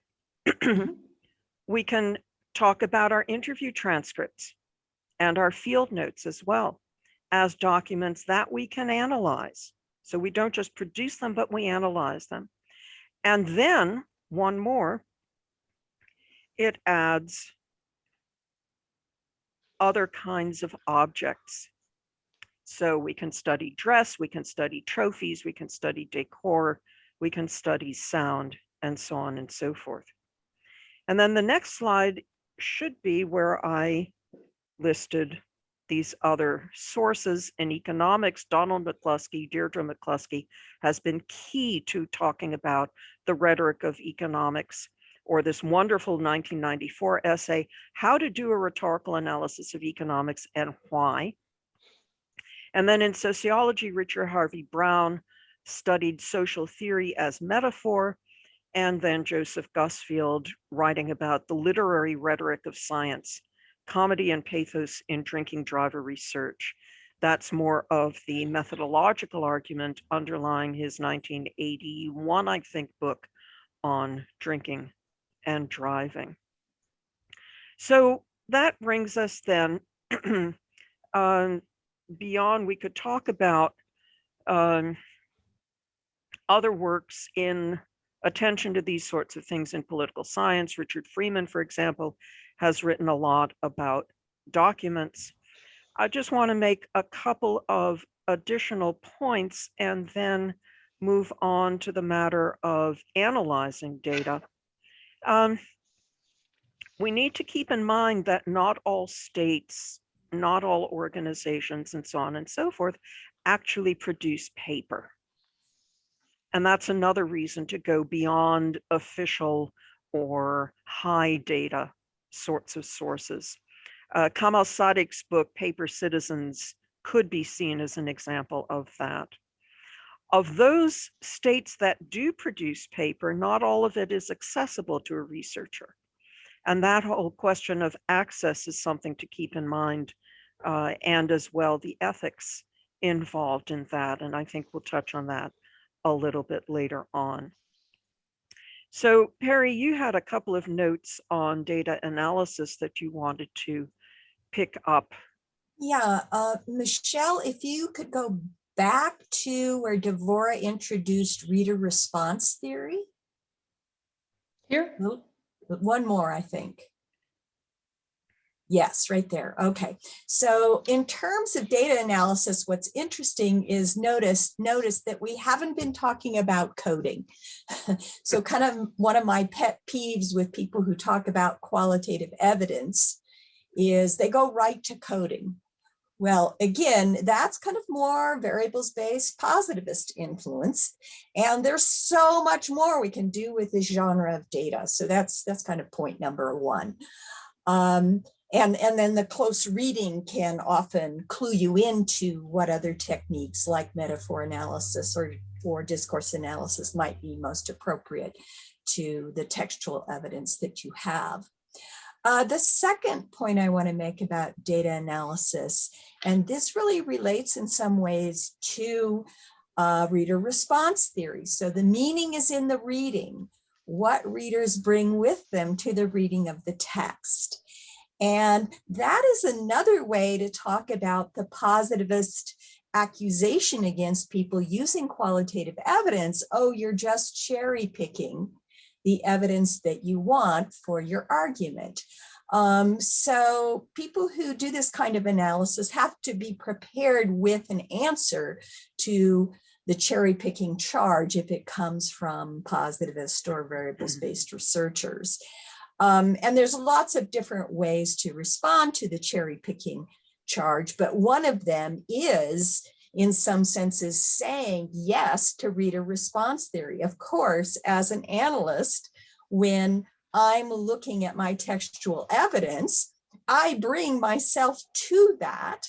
We can talk about our interview transcripts and our field notes as well as documents that we can analyze. So we don't just produce them, but we analyze them. And then one more, it adds other kinds of objects. So we can study dress, we can study trophies, we can study decor, we can study sound, and so on and so forth. And then the next slide should be where I listed these other sources. In economics, Donald McCluskey, Deirdre McCluskey, has been key to talking about the rhetoric of economics, or this wonderful 1994 essay, How to Do a Rhetorical Analysis of Economics and Why. And then in sociology, Richard Harvey Brown studied social theory as metaphor, and then Joseph Gusfield writing about the literary rhetoric of science, comedy and pathos in drinking driver research. That's more of the methodological argument underlying his 1981, I think, book on drinking and driving. So that brings us then beyond, we could talk about other works in attention to these sorts of things in political science. Richard Freeman, for example, has written a lot about documents. I just want to make a couple of additional points and then move on to the matter of analyzing data. We need to keep in mind that not all states, not all organizations, and so on and so forth actually produce paper. And that's another reason to go beyond official or high data sorts of sources. Kamal Sadiq's book, Paper Citizens, could be seen as an example of that. Of those states that do produce paper, not all of it is accessible to a researcher. And that whole question of access is something to keep in mind, and as well the ethics involved in that. And I think we'll touch on that a little bit later on. So Perry, you had a couple of notes on data analysis that you wanted to pick up. Yeah, Michelle, if you could go back to where Devora introduced reader response theory. Here? One more, I think. Yes, right there. Okay. So in terms of data analysis, what's interesting is notice that we haven't been talking about coding. So kind of one of my pet peeves with people who talk about qualitative evidence is they go right to coding. Well, again, that's kind of more variables-based positivist influence. And there's so much more we can do with this genre of data. So that's kind of point number one. And then the close reading can often clue you into what other techniques like metaphor analysis or discourse analysis might be most appropriate to the textual evidence that you have. The second point I want to make about data analysis, and this really relates in some ways to reader response theory. So the meaning is in the reading, what readers bring with them to the reading of the text. And that is another way to talk about the positivist accusation against people using qualitative evidence. Oh, you're just cherry picking the evidence that you want for your argument. So people who do this kind of analysis have to be prepared with an answer to the cherry picking charge if it comes from positivist or variables-based researchers. And there's lots of different ways to respond to the cherry picking charge, but one of them is, in some senses, saying yes to reader response theory. Of course, as an analyst, when I'm looking at my textual evidence, I bring myself to that.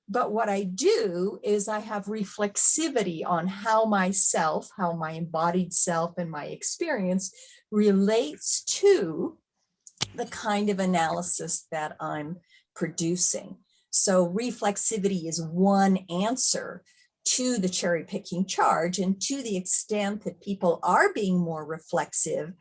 But what I do is I have reflexivity on how myself, how my embodied self and my experience relates to the kind of analysis that I'm producing. So reflexivity is one answer to the cherry picking charge. And to the extent that people are being more reflexive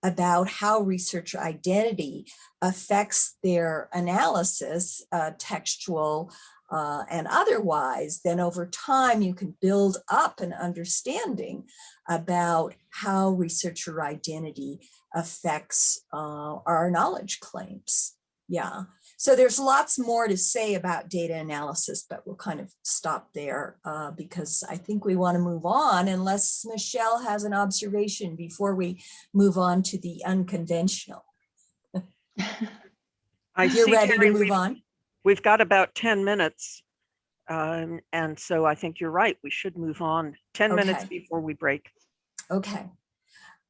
about how researcher identity affects their analysis, textual and otherwise, then over time you can build up an understanding about how researcher identity affects our knowledge claims. Yeah, so there's lots more to say about data analysis, but we'll kind of stop there because I think we want to move on, unless Michelle has an observation before we move on to the unconventional. You're ready to move on? We've got about 10 minutes. And so I think you're right. We should move on 10 minutes before we break. Okay.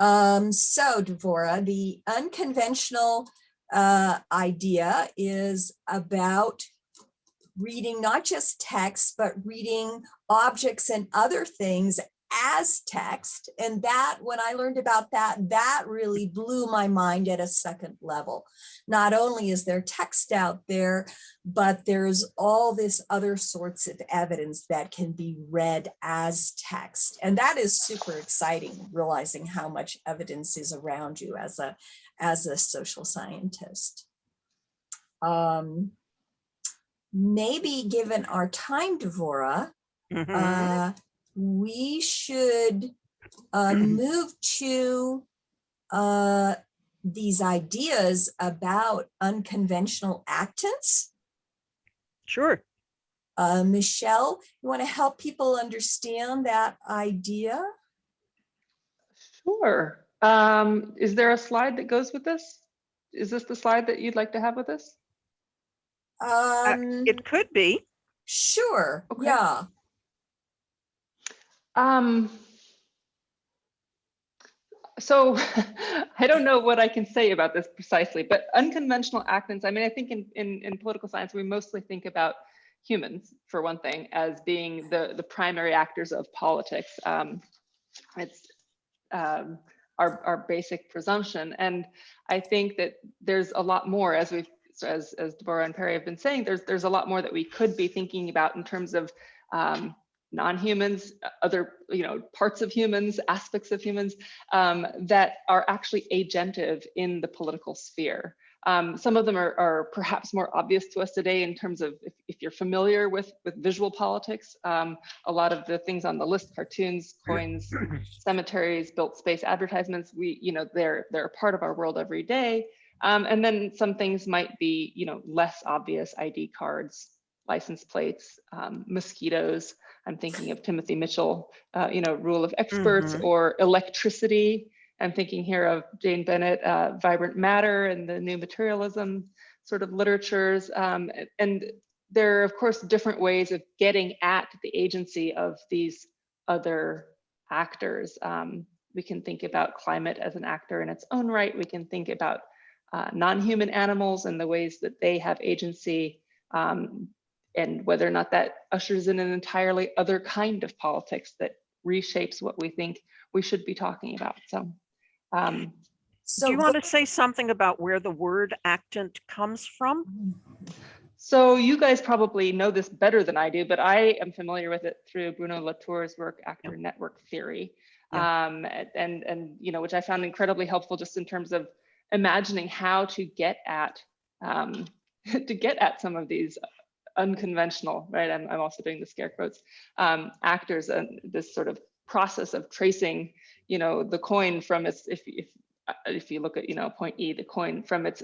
So Devorah, the unconventional idea is about reading not just text, but reading objects and other things as text. And that, when I learned about that, that really blew my mind at a second level. Not only is there text out there, but there's all this other sorts of evidence that can be read as text. And that is super exciting, realizing how much evidence is around you as a social scientist. Maybe given our time, Devorah, we should move to these ideas about unconventional actants. Sure. Michelle, you want to help people understand that idea? Sure. Is there a slide that goes with this? Is this the slide that you'd like to have with this? It could be. Sure. Okay. Yeah. So I don't know what I can say about this precisely, but unconventional actants, I mean, I think in political science, we mostly think about humans, for one thing, as being the primary actors of politics. It's our basic presumption. And I think that there's a lot more, as Deborah and Perry have been saying, there's a lot more that we could be thinking about in terms of non-humans, other parts of humans, aspects of humans that are actually agentive in the political sphere. Some of them are perhaps more obvious to us today in terms of if you're familiar with visual politics. A lot of the things on the list, cartoons, coins, cemeteries, built space advertisements, they're a part of our world every day. And then some things might be less obvious: ID cards, license plates, mosquitoes. I'm thinking of Timothy Mitchell, Rule of Experts, or electricity. I'm thinking here of Jane Bennett, Vibrant Matter and the New Materialism sort of literatures. And there are, of course, different ways of getting at the agency of these other actors. We can think about climate as an actor in its own right. We can think about non-human animals and the ways that they have agency, and whether or not that ushers in an entirely other kind of politics that reshapes what we think we should be talking about. So do you want to say something about where the word actant comes from? So you guys probably know this better than I do, but I am familiar with it through Bruno Latour's work, Actor Network Theory, and which I found incredibly helpful just in terms of imagining how to get at some of these unconventional, right? I'm also doing the scare quotes, actors, and this sort of process of tracing, the coin from its, if you look at, point E, the coin from its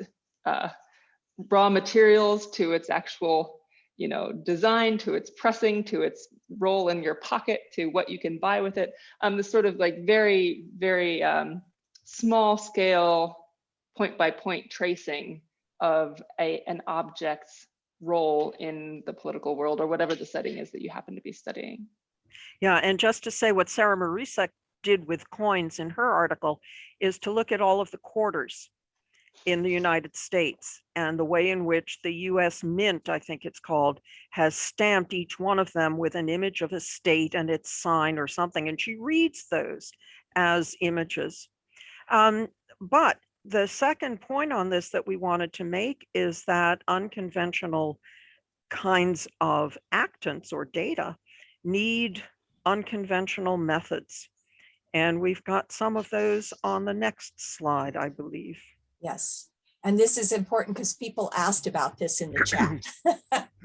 raw materials to its actual, design, to its pressing, to its role in your pocket, to what you can buy with it. This sort of like very, very small scale, point by point tracing of an object's role in the political world, or whatever the setting is that you happen to be studying. Yeah, and just to say what Sarah Marisek did with coins in her article is to look at all of the quarters in the United States and the way in which the US Mint, I think it's called, has stamped each one of them with an image of a state and its sign or something. And she reads those as images. But the second point on this that we wanted to make is that unconventional kinds of actants or data need unconventional methods. And we've got some of those on the next slide, I believe. Yes. And this is important because people asked about this in the chat.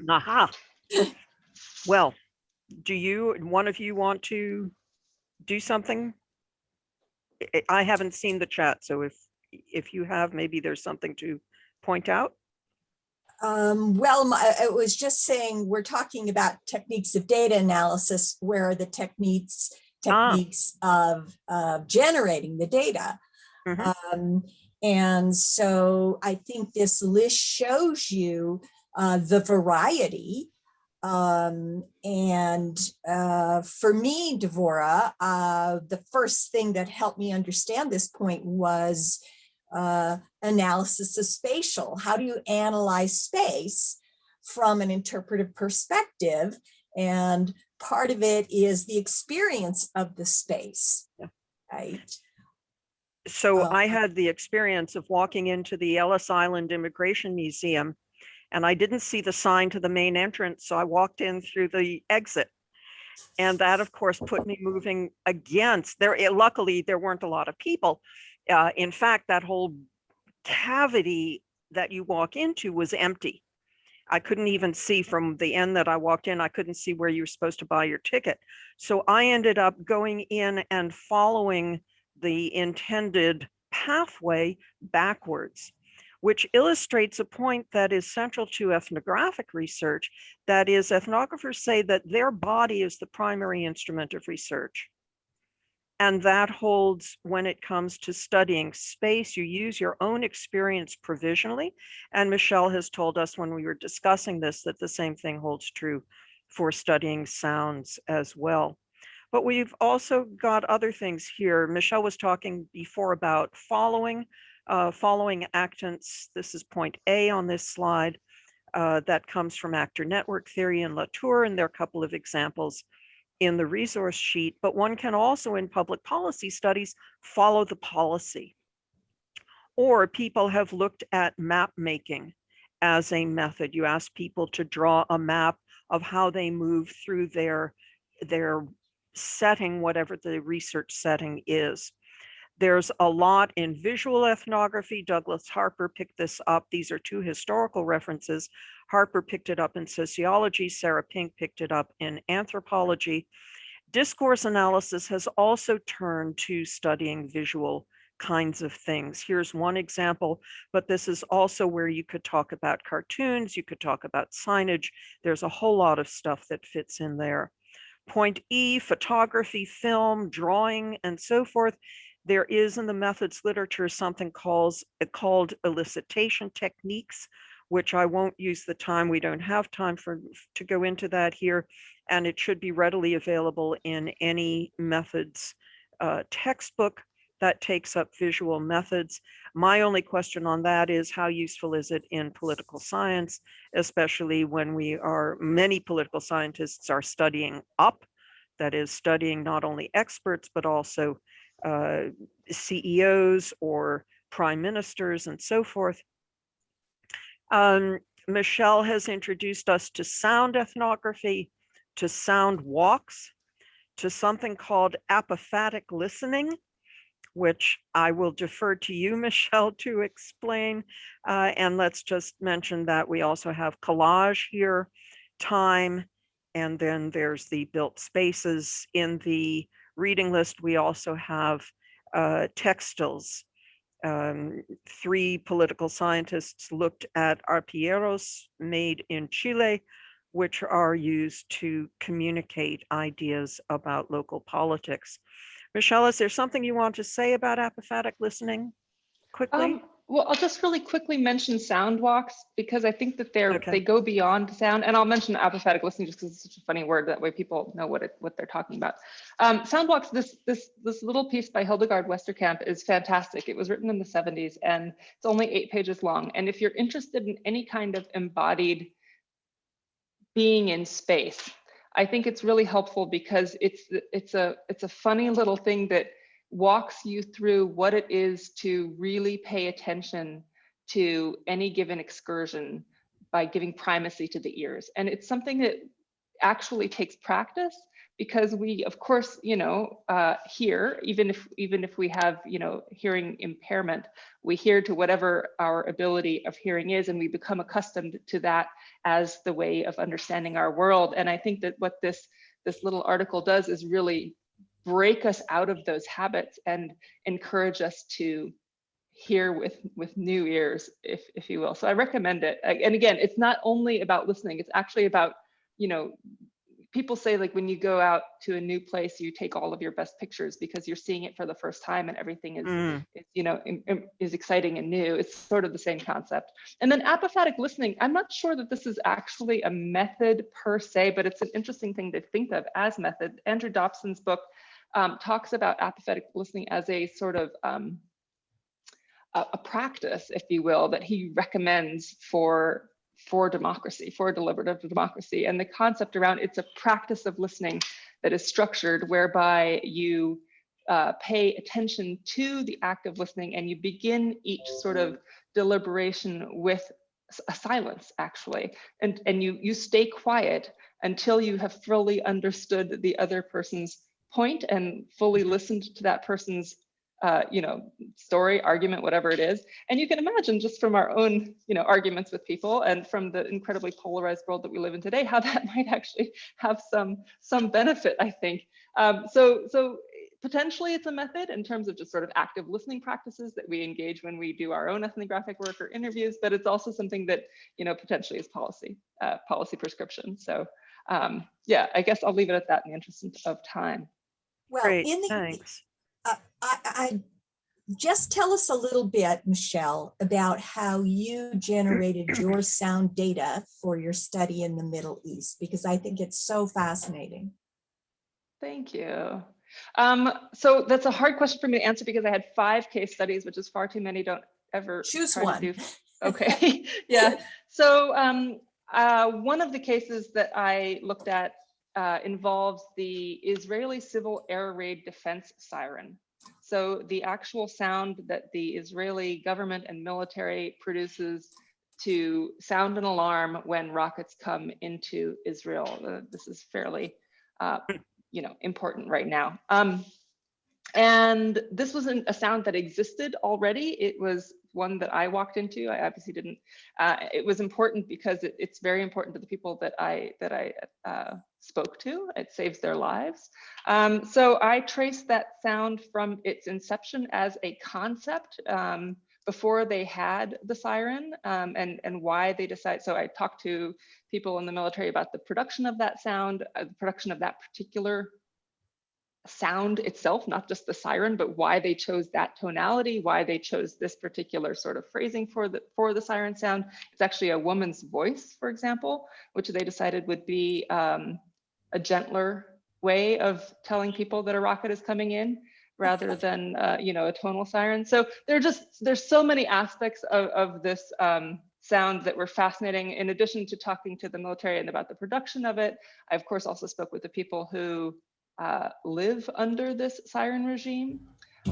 Aha. Well, do one of you want to do something? I haven't seen the chat, so if you have, maybe there's something to point out. Well, I was just saying we're talking about techniques of data analysis, where the techniques of generating the data. Mhm. And so I think this list shows you the variety. And for me, Devora, the first thing that helped me understand this point was analysis of spatial. How do you analyze space from an interpretive perspective? And part of it is the experience of the space, right? So I had the experience of walking into the Ellis Island Immigration Museum, and I didn't see the sign to the main entrance, so I walked in through the exit. And that, of course, put me moving against there. Luckily, there weren't a lot of people. In fact, that whole cavity that you walk into was empty. I couldn't even see from the end that I walked in, I couldn't see where you were supposed to buy your ticket. So I ended up going in and following the intended pathway backwards, which illustrates a point that is central to ethnographic research. That is, ethnographers say that their body is the primary instrument of research. And that holds when it comes to studying space. You use your own experience provisionally. And Michelle has told us when we were discussing this that the same thing holds true for studying sounds as well. But we've also got other things here. Michelle was talking before about following actants. This is point A on this slide. That comes from actor network theory and Latour, and there are a couple of examples in the resource sheet, but one can also in public policy studies follow the policy. Or people have looked at map making as a method. You ask people to draw a map of how they move through their setting, whatever the research setting is. There's a lot in visual ethnography. Douglas Harper picked this up. These are two historical references. Harper picked it up in sociology. Sarah Pink picked it up in anthropology. Discourse analysis has also turned to studying visual kinds of things. Here's one example, but this is also where you could talk about cartoons, you could talk about signage. There's a whole lot of stuff that fits in there. Point E, photography, film, drawing, and so forth. There is in the methods literature something called elicitation techniques, which I won't use the time. We don't have time to go into that here. And it should be readily available in any methods textbook that takes up visual methods. My only question on that is how useful is it in political science, especially when many political scientists are studying up, that is studying not only experts, but also CEOs or prime ministers and so forth. Michelle has introduced us to sound ethnography, to sound walks, to something called apophatic listening, which I will defer to you, Michelle, to explain. And let's just mention that we also have collage here, time, and then there's the built spaces. In the reading list, we also have textiles. 3 political scientists looked at arpilleros made in Chile, which are used to communicate ideas about local politics. Michelle, is there something you want to say about apophatic listening quickly? Well, I'll just really quickly mention sound walks because I think that Okay. they go beyond sound, and I'll mention apophatic listening just because it's such a funny word. That way, people know what they're talking about. Sound walks. This little piece by Hildegard Westerkamp is fantastic. It was written in the 70s, and it's only 8 pages long. And if you're interested in any kind of embodied being in space, I think it's really helpful because it's a funny little thing that walks you through what it is to really pay attention to any given excursion by giving primacy to the ears. And it's something that actually takes practice. because we, of course, hear, even if we have, hearing impairment, we hear to whatever our ability of hearing is, and we become accustomed to that as the way of understanding our world. And I think that what this little article does is really break us out of those habits and encourage us to hear with new ears, if you will. So I recommend it. And again, it's not only about listening, it's actually about, people say, like, when you go out to a new place, you take all of your best pictures because you're seeing it for the first time and everything is exciting and new. It's sort of the same concept. And then apophatic listening, I'm not sure that this is actually a method per se, but it's an interesting thing to think of as method. Andrew Dobson's book talks about apophatic listening as a sort of a practice, if you will, that he recommends for democracy, for deliberative democracy. And the concept around it's a practice of listening that is structured, whereby you pay attention to the act of listening, and you begin each sort of deliberation with a silence, actually, and you stay quiet until you have fully understood the other person's point and fully listened to that person's story, argument, whatever it is. And you can imagine, just from our own, arguments with people and from the incredibly polarized world that we live in today, how that might actually have some benefit, I think. So potentially it's a method in terms of just sort of active listening practices that we engage when we do our own ethnographic work or interviews, but it's also something that, potentially is policy prescription. So yeah, I guess I'll leave it at that in the interest of time. Well, Great, thanks. I just tell us a little bit, Michelle, about how you generated your sound data for your study in the Middle East, because I think it's so fascinating. Thank you. So that's a hard question for me to answer because I had 5 case studies, which is far too many. Don't ever choose try one. to do. Okay. Yeah. So one of the cases that I looked at involves the Israeli civil air raid defense siren. So the actual sound that the Israeli government and military produces to sound an alarm when rockets come into Israel. This is fairly, important right now. And this wasn't a sound that existed already. It was one that I walked into. I obviously didn't. It was important because it's very important to the people that I spoke to. It saves their lives. So I traced that sound from its inception as a concept before they had the siren, and why they decided. So I talked to people in the military about the production of that sound, the production of that particular sound itself, not just the siren, but why they chose that tonality, why they chose this particular sort of phrasing for the siren sound. It's actually a woman's voice, for example, which they decided would be a gentler way of telling people that a rocket is coming in, rather than a tonal siren. So there's so many aspects of this sound that were fascinating. In addition to talking to the military and about the production of it, I of course also spoke with the people who live under this siren regime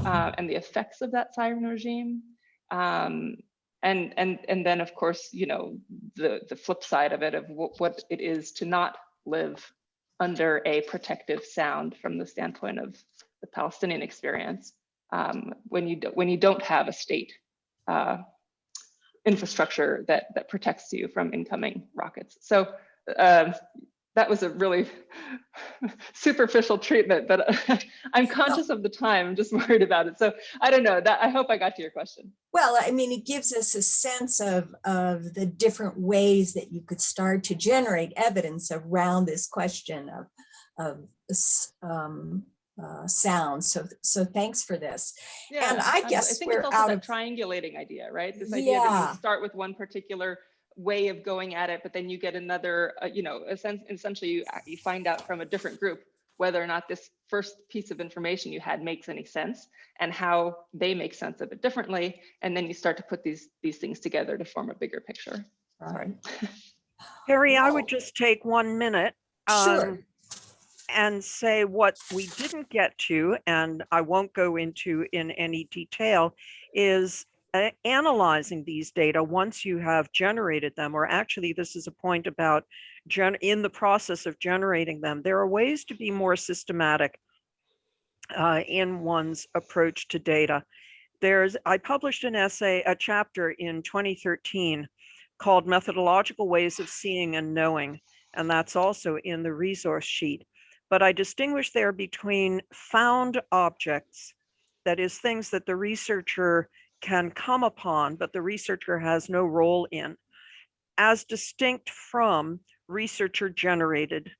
and the effects of that siren regime. And then of course, the flip side of it, of what it is to not live under a protective sound from the standpoint of the Palestinian experience, when you don't have a state infrastructure that protects you from incoming rockets. So that was a really superficial treatment, but I'm conscious of the time. I'm just worried about it. So I don't know. I hope I got to your question. Well, I mean, it gives us a sense of the different ways that you could start to generate evidence around this question of sound. So thanks for this. Yeah, and I guess I think it's also that triangulating idea, right? This idea that you start with one particular way of going at it, but then you get another, essentially you find out from a different group whether or not this first piece of information you had makes any sense, and how they make sense of it differently, and then you start to put these things together to form a bigger picture. Sorry. Harry, I would just take 1 minute and say what we didn't get to, and I won't go into in any detail, is analyzing these data once you have generated them, or actually this is a point about in the process of generating them, there are ways to be more systematic in one's approach to data. I published an essay, a chapter in 2013 called Methodological Ways of Seeing and Knowing, and that's also in the resource sheet. But I distinguish there between found objects, that is, things that the researcher can come upon, but the researcher has no role in, as distinct from researcher-generated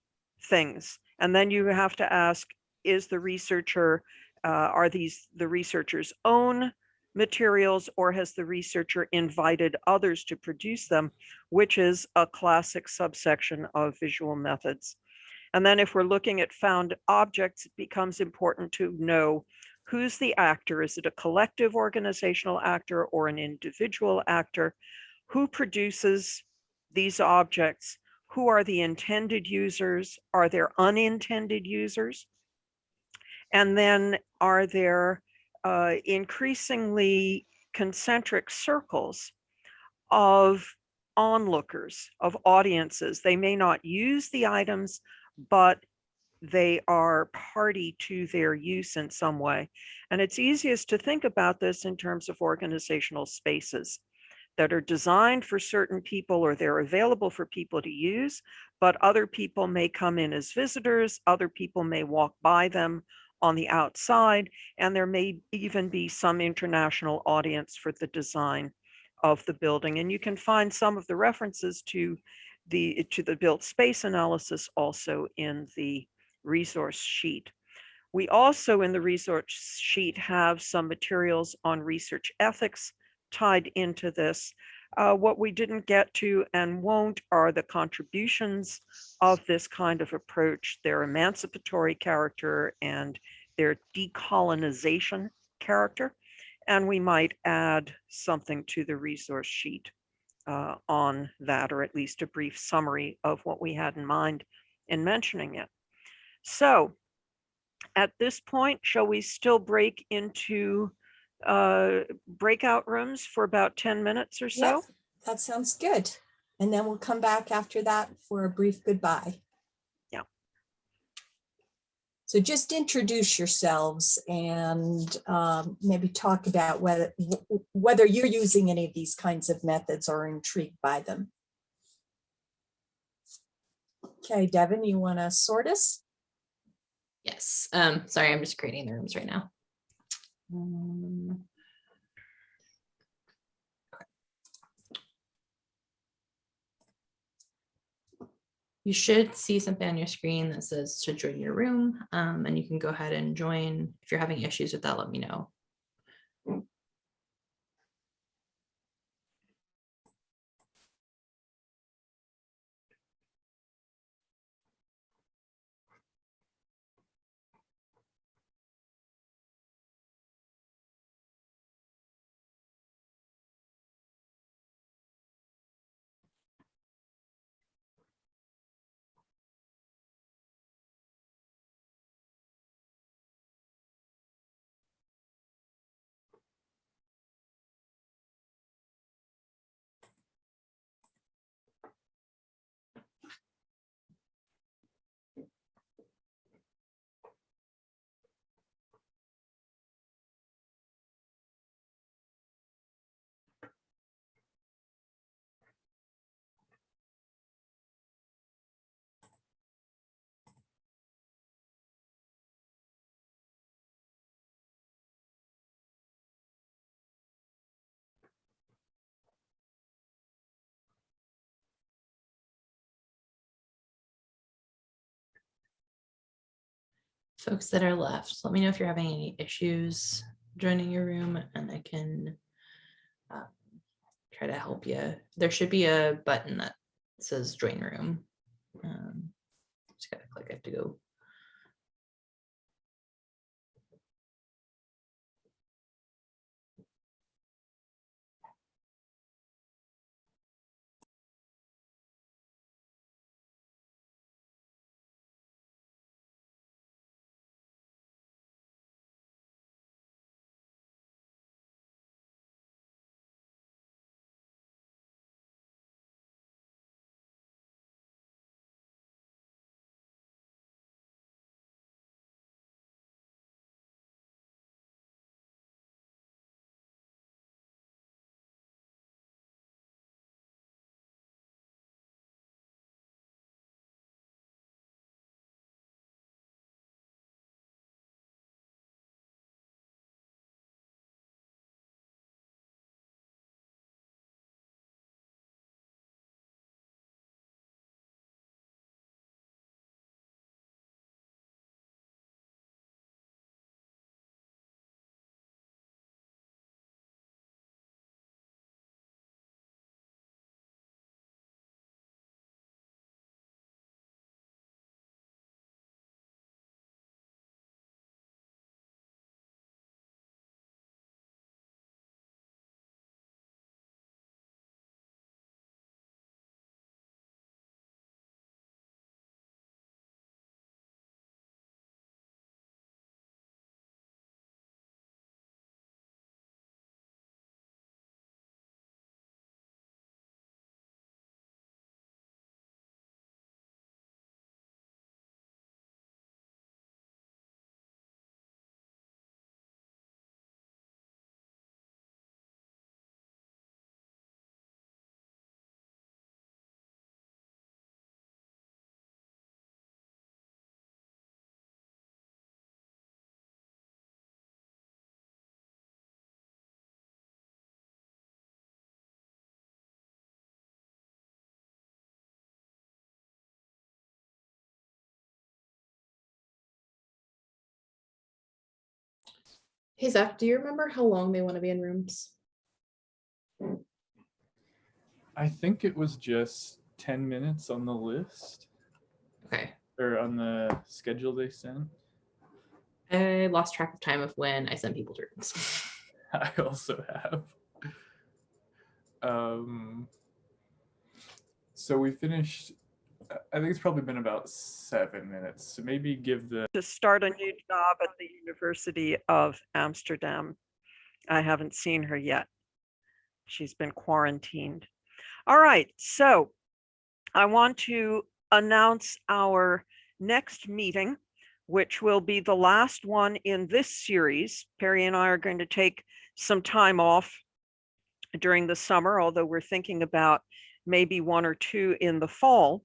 things. And then you have to ask, is the researcher, are these the researcher's own materials, or has the researcher invited others to produce them, which is a classic subsection of visual methods. And then if we're looking at found objects, it becomes important to know who's the actor. Is it a collective organizational actor or an individual actor? Who produces these objects? Who are the intended users? Are there unintended users? And then are there increasingly concentric circles of onlookers, of audiences? They may not use the items, but they are party to their use in some way. And it's easiest to think about this in terms of organizational spaces that are designed for certain people, or they're available for people to use, but other people may come in as visitors, other people may walk by them on the outside, and there may even be some international audience for the design of the building. And you can find some of the references to the built space analysis also in the resource sheet. We also in the resource sheet have some materials on research ethics tied into this. What we didn't get to and won't are the contributions of this kind of approach, their emancipatory character and their decolonization character. And we might add something to the resource sheet on that, or at least a brief summary of what we had in mind in mentioning it. So at this point, shall we still break into breakout rooms for about 10 minutes or so? Yep, that sounds good. And then we'll come back after that for a brief goodbye. Yeah. So just introduce yourselves and maybe talk about whether you're using any of these kinds of methods or intrigued by them. Okay, Devin, you want to sort us? Yes. Sorry, I'm just creating the rooms right now. You should see something on your screen that says to join your room, and you can go ahead and join. If you're having issues with that, let me know. Folks that are left, let me know if you're having any issues joining your room, and I can try to help you. There should be a button that says join room. Just gotta click it to go Hey, Zach, do you remember how long they want to be in rooms? I think it was just 10 minutes on the list Okay. or on the schedule they sent. I lost track of time of when I sent people to rooms. I also have. So we finished, I think it's probably been about 7 minutes. So maybe give the To start a new job at the University of Amsterdam. I haven't seen her yet. She's been quarantined. All right, so I want to announce our next meeting, which will be the last one in this series. Perry and I are going to take some time off during the summer, although we're thinking about maybe 1 or 2 in the fall.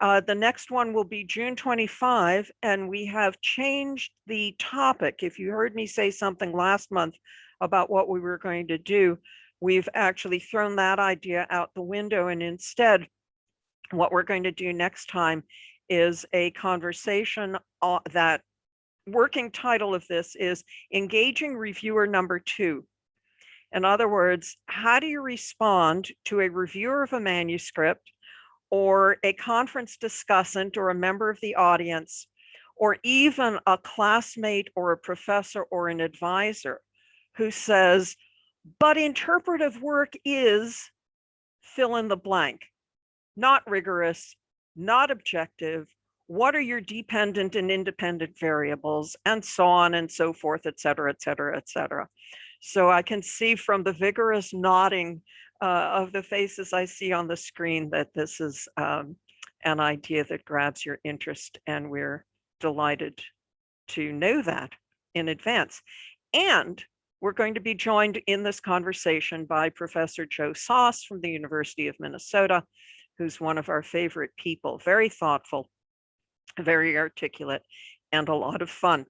The next one will be June 25, and we have changed the topic. If you heard me say something last month about what we were going to do, we've actually thrown that idea out the window, and instead, what we're going to do next time is a conversation that working title of this is Engaging Reviewer Number 2. In other words, how do you respond to a reviewer of a manuscript or a conference discussant or a member of the audience, or even a classmate or a professor or an advisor who says, but interpretive work is fill in the blank, not rigorous, not objective. What are your dependent and independent variables, and so on and so forth, et cetera, et cetera, et cetera. So I can see from the vigorous nodding of the faces I see on the screen that this is an idea that grabs your interest, and we're delighted to know that in advance. And we're going to be joined in this conversation by Professor Joe Sauce from the University of Minnesota, who's one of our favorite people, very thoughtful, very articulate, and a lot of fun.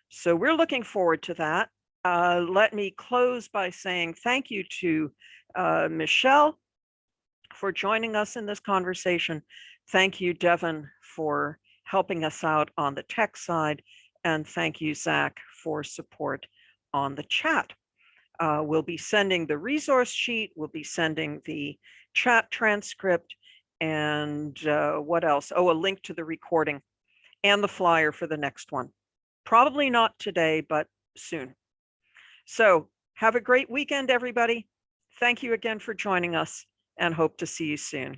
So we're looking forward to that. Let me close by saying thank you to Michelle for joining us in this conversation. Thank you, Devin, for helping us out on the tech side. And thank you, Zach, for support on the chat. We'll be sending the resource sheet. We'll be sending the chat transcript. And what else? Oh, a link to the recording and the flyer for the next one. Probably not today, but soon. So have a great weekend, everybody. Thank you again for joining us, and hope to see you soon.